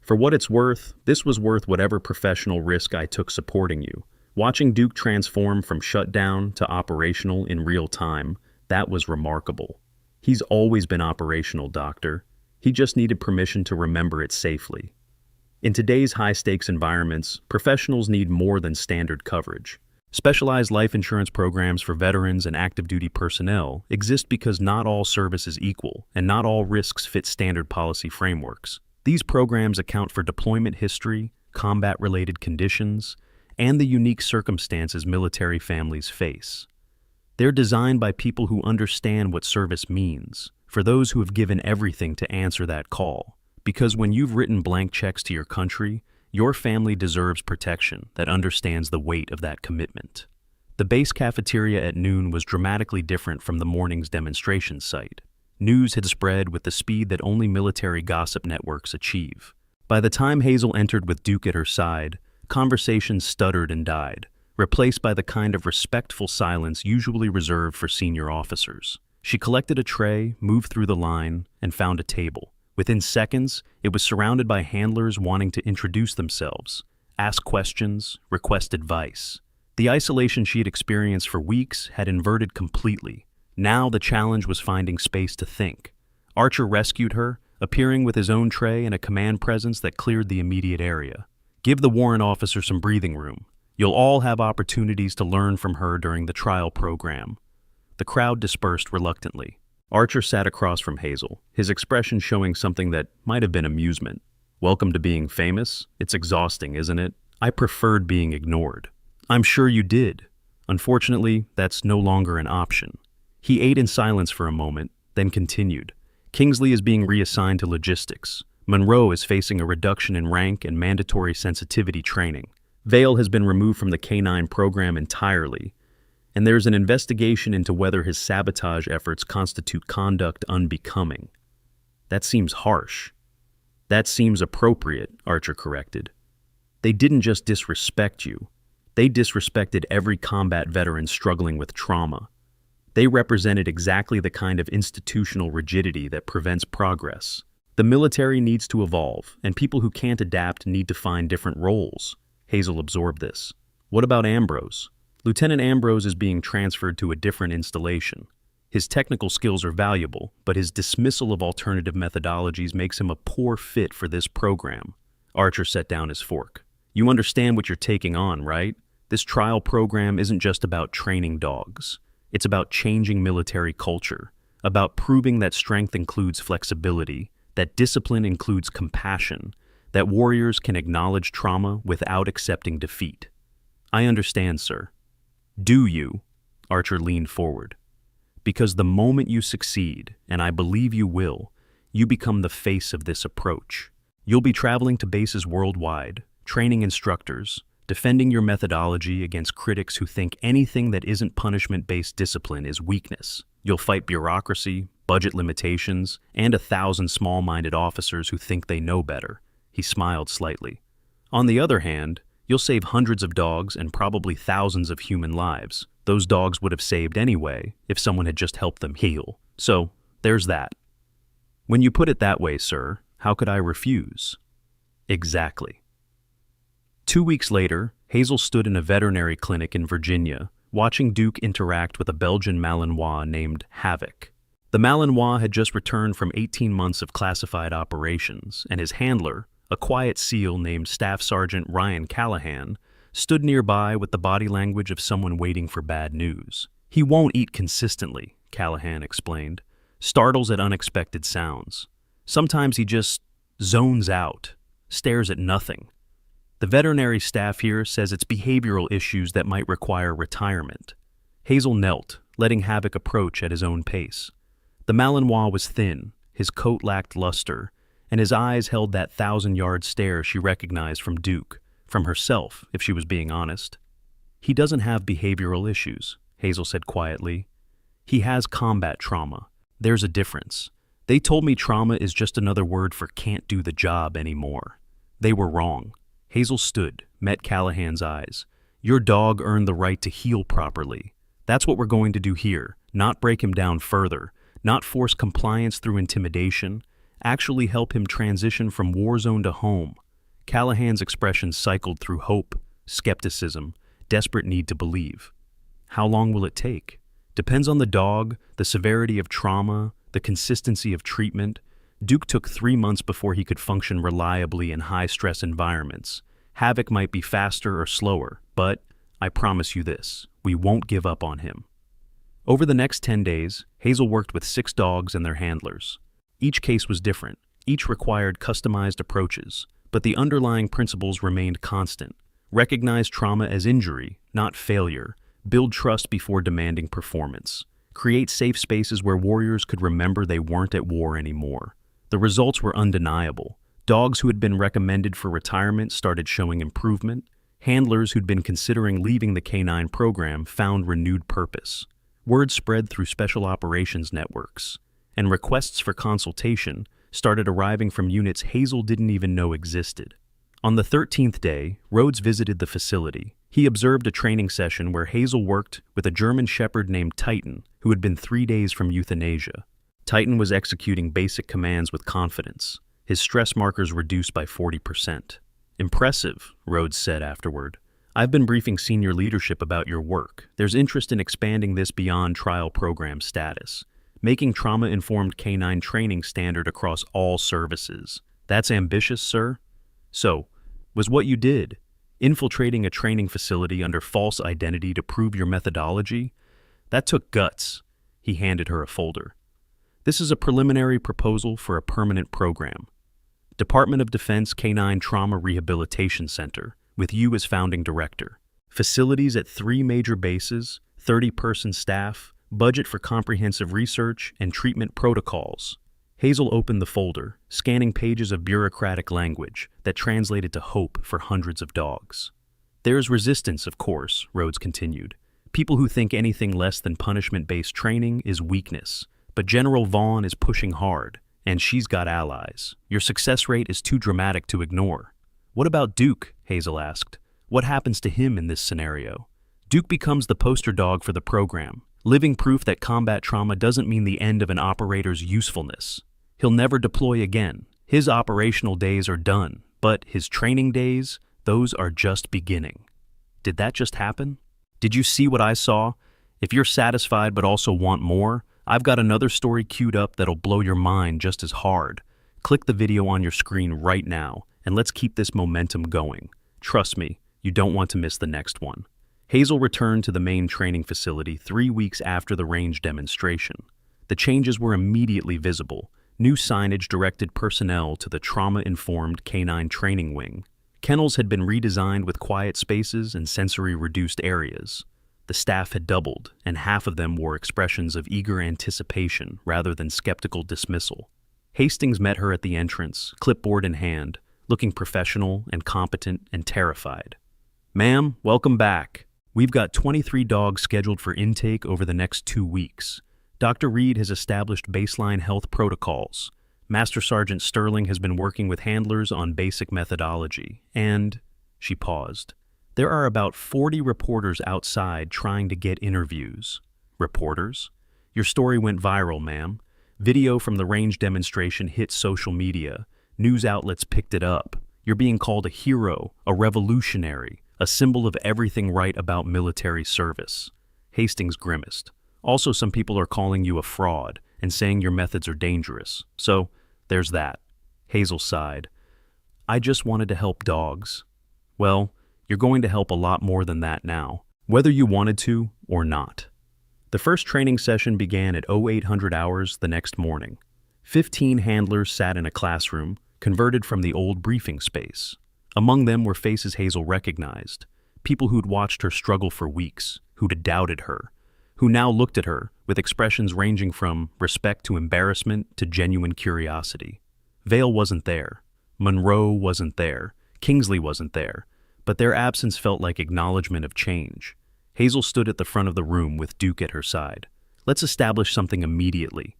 For what it's worth, this was worth whatever professional risk I took supporting you. Watching Duke transform from shutdown to operational in real time, that was remarkable. He's always been operational, Doctor. He just needed permission to remember it safely. In today's high-stakes environments, professionals need more than standard coverage. Specialized life insurance programs for veterans and active duty personnel exist because not all service is equal, and not all risks fit standard policy frameworks. These programs account for deployment history, combat-related conditions, and the unique circumstances military families face. They're designed by people who understand what service means, for those who have given everything to answer that call. Because when you've written blank checks to your country, your family deserves protection that understands the weight of that commitment. The base cafeteria at noon was dramatically different from the morning's demonstration site. News had spread with the speed that only military gossip networks achieve. By the time Hazel entered with Duke at her side, conversations stuttered and died, replaced by the kind of respectful silence usually reserved for senior officers. She collected a tray, moved through the line, and found a table. Within seconds, it was surrounded by handlers wanting to introduce themselves, ask questions, request advice. The isolation she had experienced for weeks had inverted completely. Now the challenge was finding space to think. Archer rescued her, appearing with his own tray and a command presence that cleared the immediate area. Give the warrant officer some breathing room. You'll all have opportunities to learn from her during the trial program. The crowd dispersed reluctantly. Archer sat across from Hazel, his expression showing something that might have been amusement. Welcome to being famous. It's exhausting, isn't it? I preferred being ignored. I'm sure you did. Unfortunately, that's no longer an option. He ate in silence for a moment, then continued. Kingsley is being reassigned to logistics. Monroe is facing a reduction in rank and mandatory sensitivity training. Vale has been removed from the K-9 program entirely, and there's an investigation into whether his sabotage efforts constitute conduct unbecoming. That seems harsh. That seems appropriate, Archer corrected. They didn't just disrespect you. They disrespected every combat veteran struggling with trauma. They represented exactly the kind of institutional rigidity that prevents progress. The military needs to evolve, and people who can't adapt need to find different roles. Hazel absorbed this. What about Ambrose? Lieutenant Ambrose is being transferred to a different installation. His technical skills are valuable, but his dismissal of alternative methodologies makes him a poor fit for this program. Archer set down his fork. You understand what you're taking on, right? This trial program isn't just about training dogs. It's about changing military culture, about proving that strength includes flexibility, that discipline includes compassion, that warriors can acknowledge trauma without accepting defeat. I understand, sir. Do you? Archer leaned forward. Because the moment you succeed, and I believe you will, you become the face of this approach. You'll be traveling to bases worldwide, training instructors, defending your methodology against critics who think anything that isn't punishment-based discipline is weakness. You'll fight bureaucracy, budget limitations, and 1,000 small-minded officers who think they know better. He smiled slightly. On the other hand, you'll save hundreds of dogs and probably thousands of human lives. Those dogs would have saved anyway if someone had just helped them heal. So, there's that. When you put it that way, sir, how could I refuse? Exactly. 2 weeks later, Hazel stood in a veterinary clinic in Virginia, watching Duke interact with a Belgian Malinois named Havoc. The Malinois had just returned from 18 months of classified operations, and his handler, a quiet SEAL named Staff Sergeant Ryan Callahan, stood nearby with the body language of someone waiting for bad news. He won't eat consistently, Callahan explained, startles at unexpected sounds. Sometimes he just zones out, stares at nothing. The veterinary staff here says it's behavioral issues that might require retirement. Hazel knelt, letting Havoc approach at his own pace. The Malinois was thin, his coat lacked luster, and his eyes held that 1,000-yard stare she recognized from Duke, from herself, if she was being honest. He doesn't have behavioral issues, Hazel said quietly. He has combat trauma. There's a difference. They told me trauma is just another word for can't do the job anymore. They were wrong. Hazel stood, met Callahan's eyes. Your dog earned the right to heal properly. That's what we're going to do here, not break him down further, not force compliance through intimidation, actually help him transition from war zone to home. Callahan's expression cycled through hope, skepticism, desperate need to believe. How long will it take? Depends on the dog, the severity of trauma, the consistency of treatment. Duke took 3 months before he could function reliably in high-stress environments. Havoc might be faster or slower, but I promise you this, we won't give up on him. Over the next 10 days, Hazel worked with 6 dogs and their handlers. Each case was different. Each required customized approaches, but the underlying principles remained constant. Recognize trauma as injury, not failure. Build trust before demanding performance. Create safe spaces where warriors could remember they weren't at war anymore. The results were undeniable. Dogs who had been recommended for retirement started showing improvement. Handlers who'd been considering leaving the K-9 program found renewed purpose. Word spread through special operations networks, and requests for consultation started arriving from units Hazel didn't even know existed. On the 13th day, Rhodes visited the facility. He observed a training session where Hazel worked with a German shepherd named Titan, who had been 3 days from euthanasia. Titan was executing basic commands with confidence, his stress markers reduced by 40%. Impressive, Rhodes said afterward. I've been briefing senior leadership about your work. There's interest in expanding this beyond trial program status, making trauma-informed canine training standard across all services. That's ambitious, sir? So, was what you did, infiltrating a training facility under false identity to prove your methodology? That took guts. He handed her a folder. This is a preliminary proposal for a permanent program. Department of Defense Canine Trauma Rehabilitation Center, with you as founding director. Facilities at 3 major bases, 30-person staff, budget for comprehensive research and treatment protocols. Hazel opened the folder, scanning pages of bureaucratic language that translated to hope for hundreds of dogs. There's resistance, of course, Rhodes continued. People who think anything less than punishment-based training is weakness. But General Vaughn is pushing hard, and she's got allies. Your success rate is too dramatic to ignore. What about Duke? Hazel asked. What happens to him in this scenario? Duke becomes the poster dog for the program, living proof that combat trauma doesn't mean the end of an operator's usefulness. He'll never deploy again. His operational days are done, but his training days, those are just beginning. Did that just happen? Did you see what I saw? If you're satisfied but also want more, I've got another story queued up that'll blow your mind just as hard. Click the video on your screen right now, and let's keep this momentum going. Trust me, you don't want to miss the next one. Hazel returned to the main training facility 3 weeks after the range demonstration. The changes were immediately visible. New signage directed personnel to the trauma-informed canine training wing. Kennels had been redesigned with quiet spaces and sensory-reduced areas. The staff had doubled, and half of them wore expressions of eager anticipation rather than skeptical dismissal. Hastings met her at the entrance, clipboard in hand, looking professional and competent and terrified. Ma'am, welcome back. We've got 23 dogs scheduled for intake over the next 2 weeks. Dr. Reed has established baseline health protocols. Master Sergeant Sterling has been working with handlers on basic methodology, and... She paused. There are about 40 reporters outside trying to get interviews. Reporters? Your story went viral, ma'am. Video from the range demonstration hit social media. News outlets picked it up. You're being called a hero, a revolutionary, a symbol of everything right about military service. Hastings grimaced. Also, some people are calling you a fraud and saying your methods are dangerous. So, there's that. Hazel sighed. I just wanted to help dogs. Well, you're going to help a lot more than that now, whether you wanted to or not. The first training session began at 0800 hours the next morning. 15 handlers sat in a classroom, converted from the old briefing space. Among them were faces Hazel recognized, people who'd watched her struggle for weeks, who'd doubted her, who now looked at her with expressions ranging from respect to embarrassment to genuine curiosity. Vale wasn't there. Monroe wasn't there. Kingsley wasn't there. But their absence felt like acknowledgement of change. Hazel stood at the front of the room with Duke at her side. Let's establish something immediately.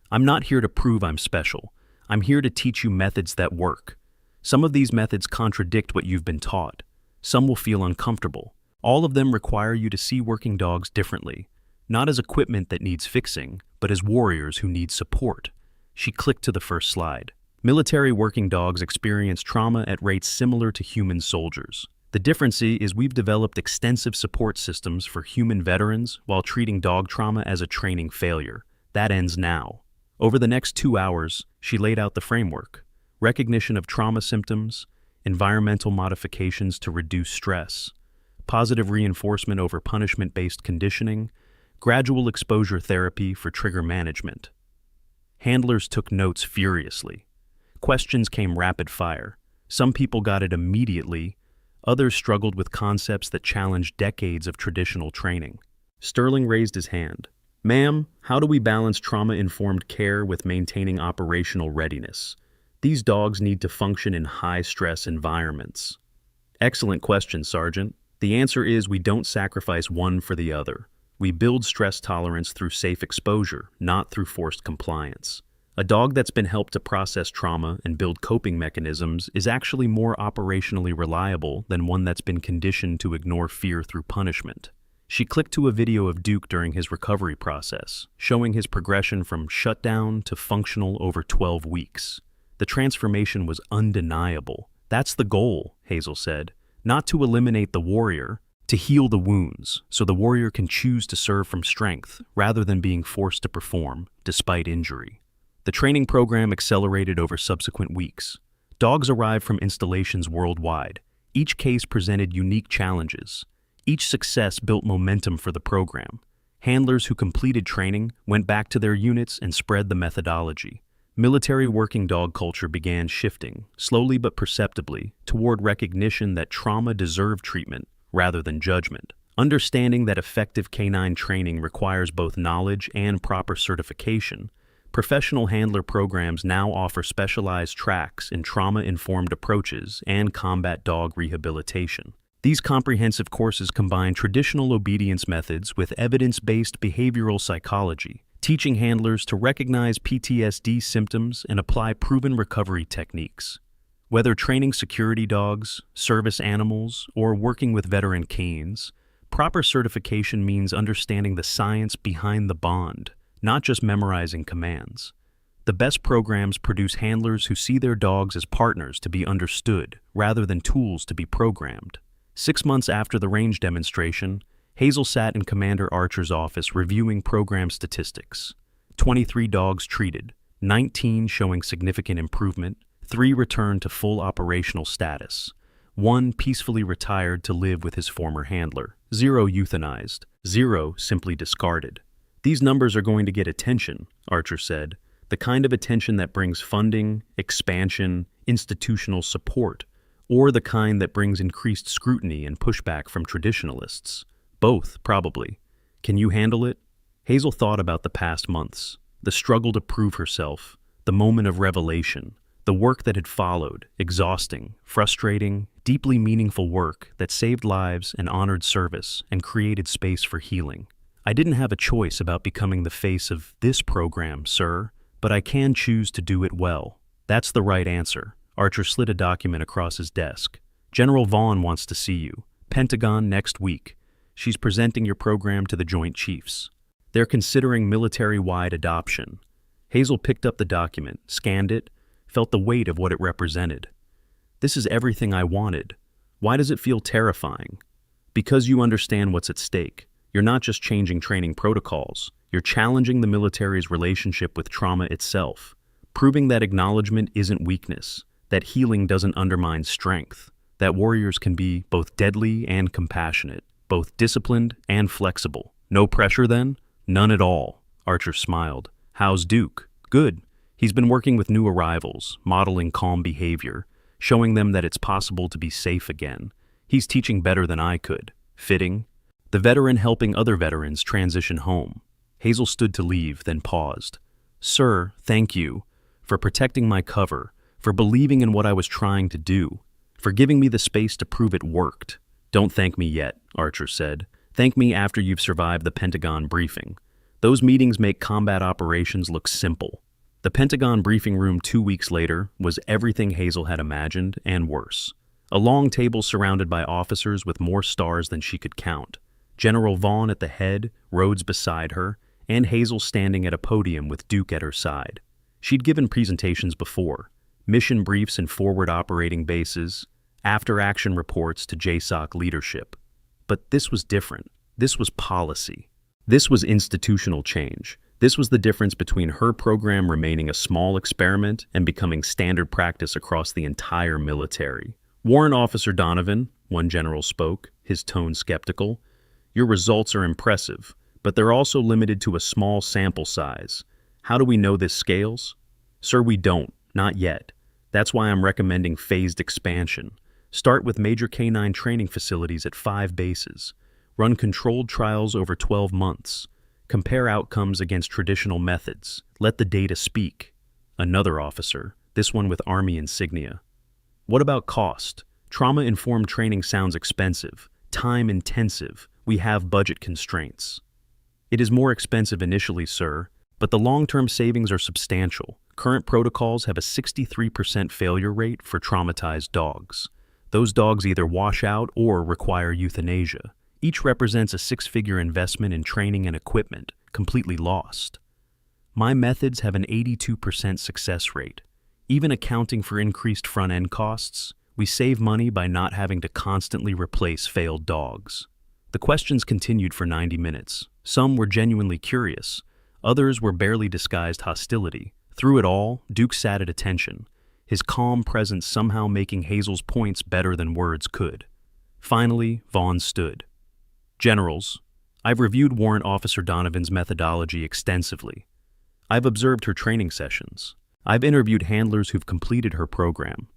I'm not here to prove I'm special. I'm here to teach you methods that work. Some of these methods contradict what you've been taught. Some will feel uncomfortable. All of them require you to see working dogs differently, not as equipment that needs fixing, but as warriors who need support. She clicked to the first slide. Military working dogs experience trauma at rates similar to human soldiers. The difference is we've developed extensive support systems for human veterans while treating dog trauma as a training failure. That ends now. Over the next 2 hours, she laid out the framework. Recognition of trauma symptoms, environmental modifications to reduce stress, positive reinforcement over punishment-based conditioning, gradual exposure therapy for trigger management. Handlers took notes furiously. Questions came rapid fire. Some people got it immediately. Others struggled with concepts that challenged decades of traditional training. Sterling raised his hand. Ma'am, how do we balance trauma-informed care with maintaining operational readiness? These dogs need to function in high-stress environments. Excellent question, Sergeant. The answer is we don't sacrifice one for the other. We build stress tolerance through safe exposure, not through forced compliance. A dog that's been helped to process trauma and build coping mechanisms is actually more operationally reliable than one that's been conditioned to ignore fear through punishment. She clicked to a video of Duke during his recovery process, showing his progression from shutdown to functional over 12 weeks. The transformation was undeniable. That's the goal, Hazel said. Not to eliminate the warrior, to heal the wounds, so the warrior can choose to serve from strength rather than being forced to perform, despite injury. The training program accelerated over subsequent weeks. Dogs arrived from installations worldwide. Each case presented unique challenges. Each success built momentum for the program. Handlers who completed training went back to their units and spread the methodology. Military working dog culture began shifting, slowly but perceptibly, toward recognition that trauma deserved treatment rather than judgment. Understanding that effective canine training requires both knowledge and proper certification, professional handler programs now offer specialized tracks in trauma-informed approaches and combat dog rehabilitation. These comprehensive courses combine traditional obedience methods with evidence-based behavioral psychology, teaching handlers to recognize PTSD symptoms and apply proven recovery techniques. Whether training security dogs, service animals, or working with veteran canes, proper certification means understanding the science behind the bond, not just memorizing commands. The best programs produce handlers who see their dogs as partners to be understood rather than tools to be programmed. 6 months after the range demonstration, Hazel sat in Commander Archer's office reviewing program statistics. 23 dogs treated, 19 showing significant improvement, 3 returned to full operational status. 1 peacefully retired to live with his former handler. 0 euthanized. 0 simply discarded. These numbers are going to get attention, Archer said, the kind of attention that brings funding, expansion, institutional support, or the kind that brings increased scrutiny and pushback from traditionalists. Both, probably. Can you handle it? Hazel thought about the past months, the struggle to prove herself, the moment of revelation, the work that had followed, exhausting, frustrating, deeply meaningful work that saved lives and honored service and created space for healing. I didn't have a choice about becoming the face of this program, sir, but I can choose to do it well. That's the right answer. Archer slid a document across his desk. General Vaughn wants to see you. Pentagon next week. She's presenting your program to the Joint Chiefs. They're considering military-wide adoption. Hazel picked up the document, scanned it, felt the weight of what it represented. This is everything I wanted. Why does it feel terrifying? Because you understand what's at stake. You're not just changing training protocols. You're challenging the military's relationship with trauma itself, proving that acknowledgement isn't weakness, that healing doesn't undermine strength, that warriors can be both deadly and compassionate, both disciplined and flexible. No pressure then? None at all. Archer smiled. How's Duke? Good. He's been working with new arrivals, modeling calm behavior, showing them that it's possible to be safe again. He's teaching better than I could. Fitting. The veteran helping other veterans transition home. Hazel stood to leave, then paused. Sir, thank you for protecting my cover, for believing in what I was trying to do, for giving me the space to prove it worked. Don't thank me yet, Archer said. Thank me after you've survived the Pentagon briefing. Those meetings make combat operations look simple. The Pentagon briefing room 2 weeks later was everything Hazel had imagined and worse. A long table surrounded by officers with more stars than she could count. General Vaughn at the head, Rhodes beside her, and Hazel standing at a podium with Duke at her side. She'd given presentations before, mission briefs in forward operating bases, after-action reports to JSOC leadership. But this was different. This was policy. This was institutional change. This was the difference between her program remaining a small experiment and becoming standard practice across the entire military. Warrant Officer Donovan, one general spoke, his tone skeptical, your results are impressive, but they're also limited to a small sample size. How do we know this scales? Sir, we don't. Not yet. That's why I'm recommending phased expansion. Start with major canine training facilities at 5 bases. Run controlled trials over 12 months. Compare outcomes against traditional methods. Let the data speak. Another officer, this one with Army insignia. What about cost? Trauma-informed training sounds expensive, time-intensive. We have budget constraints. It is more expensive initially, sir, but the long-term savings are substantial. Current protocols have a 63% failure rate for traumatized dogs. Those dogs either wash out or require euthanasia. Each represents a six-figure investment in training and equipment, completely lost. My methods have an 82% success rate. Even accounting for increased front-end costs, we save money by not having to constantly replace failed dogs. The questions continued for 90 minutes. Some were genuinely curious. Others were barely disguised hostility. Through it all, Duke sat at attention, his calm presence somehow making Hazel's points better than words could. Finally, Vaughn stood. Generals, I've reviewed Warrant Officer Donovan's methodology extensively. I've observed her training sessions. I've interviewed handlers who've completed her program.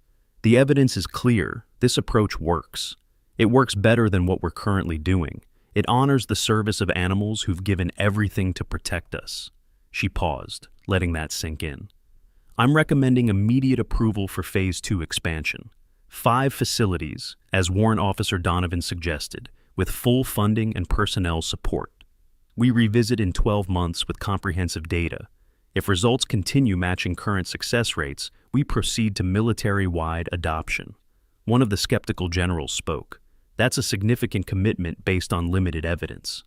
The evidence is clear. This approach works. It works better than what we're currently doing. It honors the service of animals who've given everything to protect us. She paused, letting that sink in. I'm recommending immediate approval for Phase 2 expansion. 5 facilities, as Warrant Officer Donovan suggested, with full funding and personnel support. We revisit in 12 months with comprehensive data. If results continue matching current success rates, we proceed to military-wide adoption. One of the skeptical generals spoke. That's a significant commitment based on limited evidence.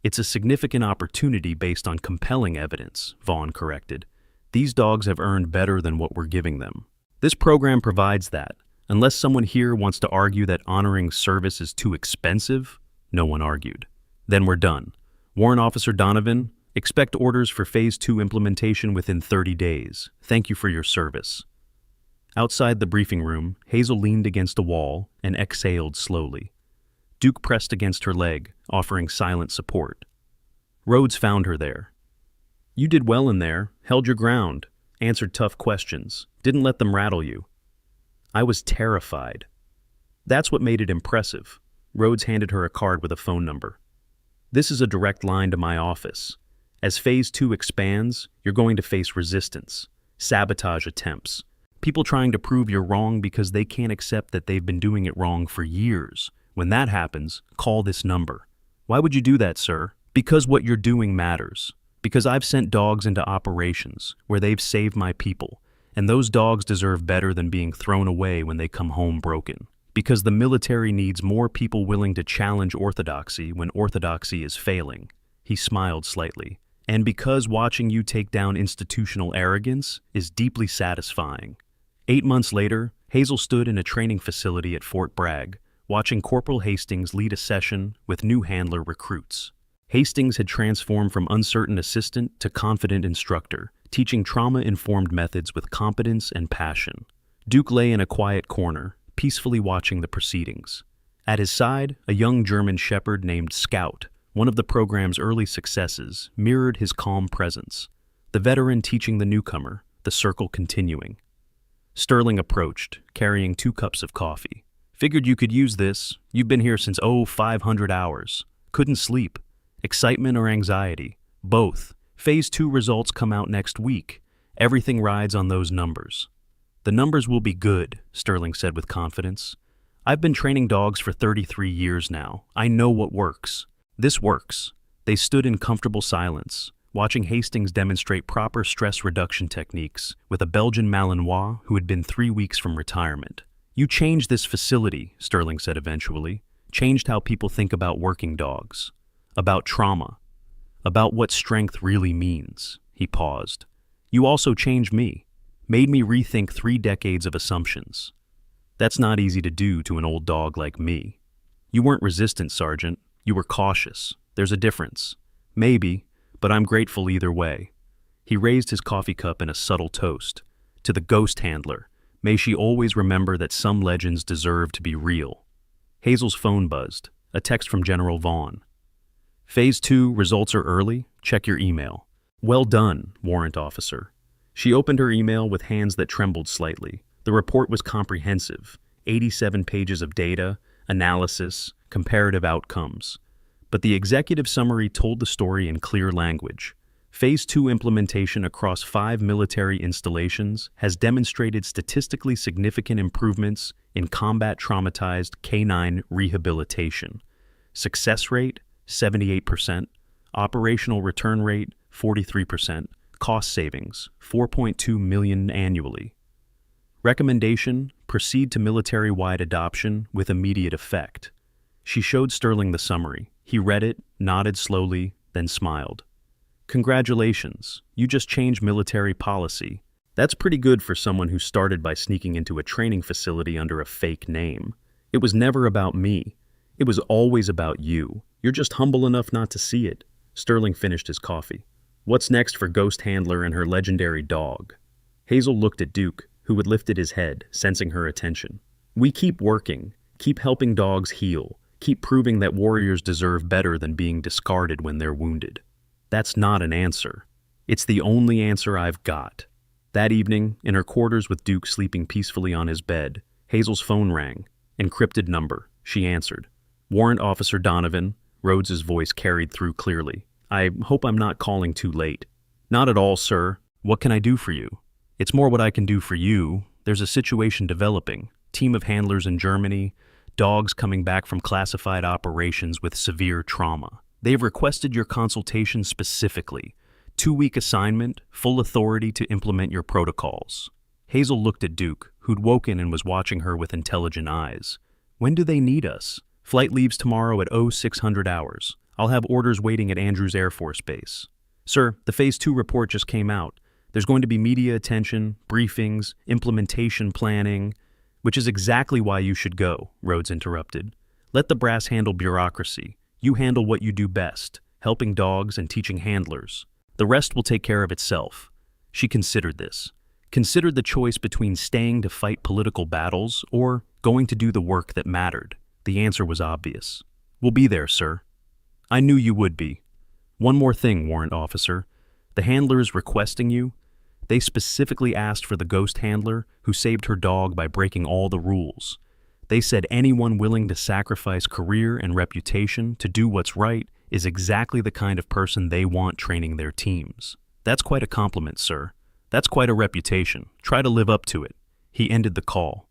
It's a significant opportunity based on compelling evidence, Vaughn corrected. These dogs have earned better than what we're giving them. This program provides that. Unless someone here wants to argue that honoring service is too expensive, no one argued. Then we're done. Warrant Officer Donovan, expect orders for Phase 2 implementation within 30 days. Thank you for your service. Outside the briefing room, Hazel leaned against a wall and exhaled slowly. Duke pressed against her leg, offering silent support. Rhodes found her there. You did well in there, held your ground, answered tough questions, didn't let them rattle you. I was terrified. That's what made it impressive. Rhodes handed her a card with a phone number. This is a direct line to my office. As Phase 2 expands, you're going to face resistance, sabotage attempts, people trying to prove you're wrong because they can't accept that they've been doing it wrong for years. When that happens, call this number. Why would you do that, sir? Because what you're doing matters. Because I've sent dogs into operations where they've saved my people, and those dogs deserve better than being thrown away when they come home broken. Because the military needs more people willing to challenge orthodoxy when orthodoxy is failing. He smiled slightly. And because watching you take down institutional arrogance is deeply satisfying. 8 months later, Hazel stood in a training facility at Fort Bragg, watching Corporal Hastings lead a session with new handler recruits. Hastings had transformed from uncertain assistant to confident instructor, teaching trauma-informed methods with competence and passion. Duke lay in a quiet corner, peacefully watching the proceedings. At his side, a young German shepherd named Scout, one of the program's early successes, mirrored his calm presence. The veteran teaching the newcomer, the circle continuing. Sterling approached, carrying 2 cups of coffee. Figured you could use this. You've been here since 500 hours. Couldn't sleep. Excitement or anxiety? Both. Phase 2 results come out next week. Everything rides on those numbers. The numbers will be good, Sterling said with confidence. I've been training dogs for 33 years now. I know what works. This works. They stood in comfortable silence, watching Hastings demonstrate proper stress reduction techniques with a Belgian Malinois who had been 3 weeks from retirement. You changed this facility, Sterling said eventually. Changed how people think about working dogs. About trauma. About what strength really means. He paused. You also changed me. Made me rethink 3 decades of assumptions. That's not easy to do to an old dog like me. You weren't resistant, Sergeant. You were cautious. There's a difference. Maybe, but I'm grateful either way. He raised his coffee cup in a subtle toast. To the ghost handler, may she always remember that some legends deserve to be real. Hazel's phone buzzed. A text from General Vaughn. Phase 2 results are early. Check your email. Well done, Warrant Officer. She opened her email with hands that trembled slightly. The report was comprehensive. 87 pages of data, analysis, comparative outcomes. But the executive summary told the story in clear language. Phase 2 implementation across 5 military installations has demonstrated statistically significant improvements in combat traumatized canine rehabilitation. Success rate, 78%. Operational return rate, 43%. Cost savings, $4.2 million annually. Recommendation, proceed to military-wide adoption with immediate effect. She showed Sterling the summary. He read it, nodded slowly, then smiled. Congratulations, you just changed military policy. That's pretty good for someone who started by sneaking into a training facility under a fake name. It was never about me. It was always about you. You're just humble enough not to see it. Sterling finished his coffee. What's next for Ghost Handler and her legendary dog? Hazel looked at Duke, who had lifted his head, sensing her attention. We keep working, keep helping dogs heal, keep proving that warriors deserve better than being discarded when they're wounded. That's not an answer. It's the only answer I've got. That evening, in her quarters with Duke sleeping peacefully on his bed, Hazel's phone rang. Encrypted number. She answered. Warrant Officer Donovan. Rhodes's voice carried through clearly. I hope I'm not calling too late. Not at all, sir. What can I do for you? It's more what I can do for you. There's a situation developing. Team of handlers in Germany. Dogs coming back from classified operations with severe trauma. They've requested your consultation specifically. 2-week assignment, full authority to implement your protocols. Hazel looked at Duke, who'd woken and was watching her with intelligent eyes. When do they need us? Flight leaves tomorrow at 0600 hours. I'll have orders waiting at Andrews Air Force Base. Sir, the Phase 2 report just came out. There's going to be media attention, briefings, implementation planning, which is exactly why you should go, Rhodes interrupted. Let the brass handle bureaucracy. You handle what you do best, helping dogs and teaching handlers. The rest will take care of itself. She considered this. Considered the choice between staying to fight political battles or going to do the work that mattered. The answer was obvious. We'll be there, sir. I knew you would be. One more thing, warrant officer. The handlers requesting you, they specifically asked for the ghost handler who saved her dog by breaking all the rules. They said anyone willing to sacrifice career and reputation to do what's right is exactly the kind of person they want training their teams. That's quite a compliment, sir. That's quite a reputation. Try to live up to it. He ended the call.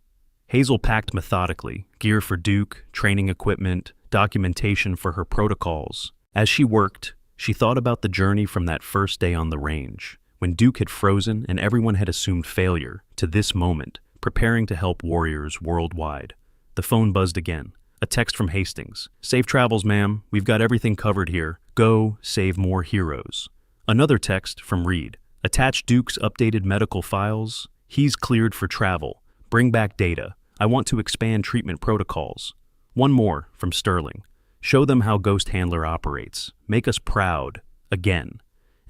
Hazel packed methodically, gear for Duke, training equipment, documentation for her protocols. As she worked, she thought about the journey from that first day on the range, when Duke had frozen and everyone had assumed failure, to this moment, preparing to help warriors worldwide. The phone buzzed again. A text from Hastings. Safe travels, ma'am. We've got everything covered here. Go, save more heroes. Another text from Reed. Attach Duke's updated medical files. He's cleared for travel. Bring back data. I want to expand treatment protocols. One more from Sterling. Show them how Ghost Handler operates. Make us proud. Again.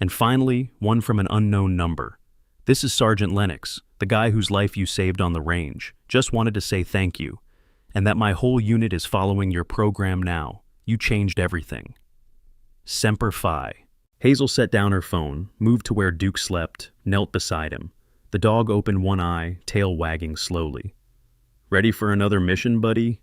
And finally, one from an unknown number. This is Sergeant Lennox, the guy whose life you saved on the range. Just wanted to say thank you. And that my whole unit is following your program now. You changed everything. Semper Fi. Hazel set down her phone, moved to where Duke slept, knelt beside him. The dog opened one eye, tail wagging slowly. Ready for another mission, buddy?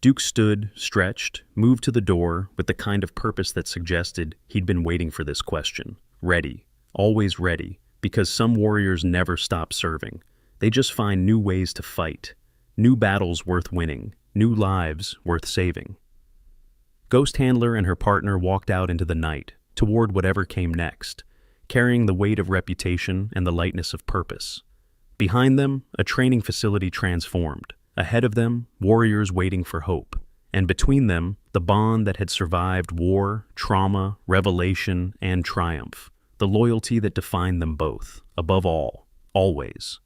Duke stood, stretched, moved to the door with the kind of purpose that suggested he'd been waiting for this question. Ready. Always ready. Because some warriors never stop serving. They just find new ways to fight. New battles worth winning, new lives worth saving. Ghost Handler and her partner walked out into the night, toward whatever came next, carrying the weight of reputation and the lightness of purpose. Behind them, a training facility transformed. Ahead of them, warriors waiting for hope. And between them, the bond that had survived war, trauma, revelation, and triumph. The loyalty that defined them both, above all, always.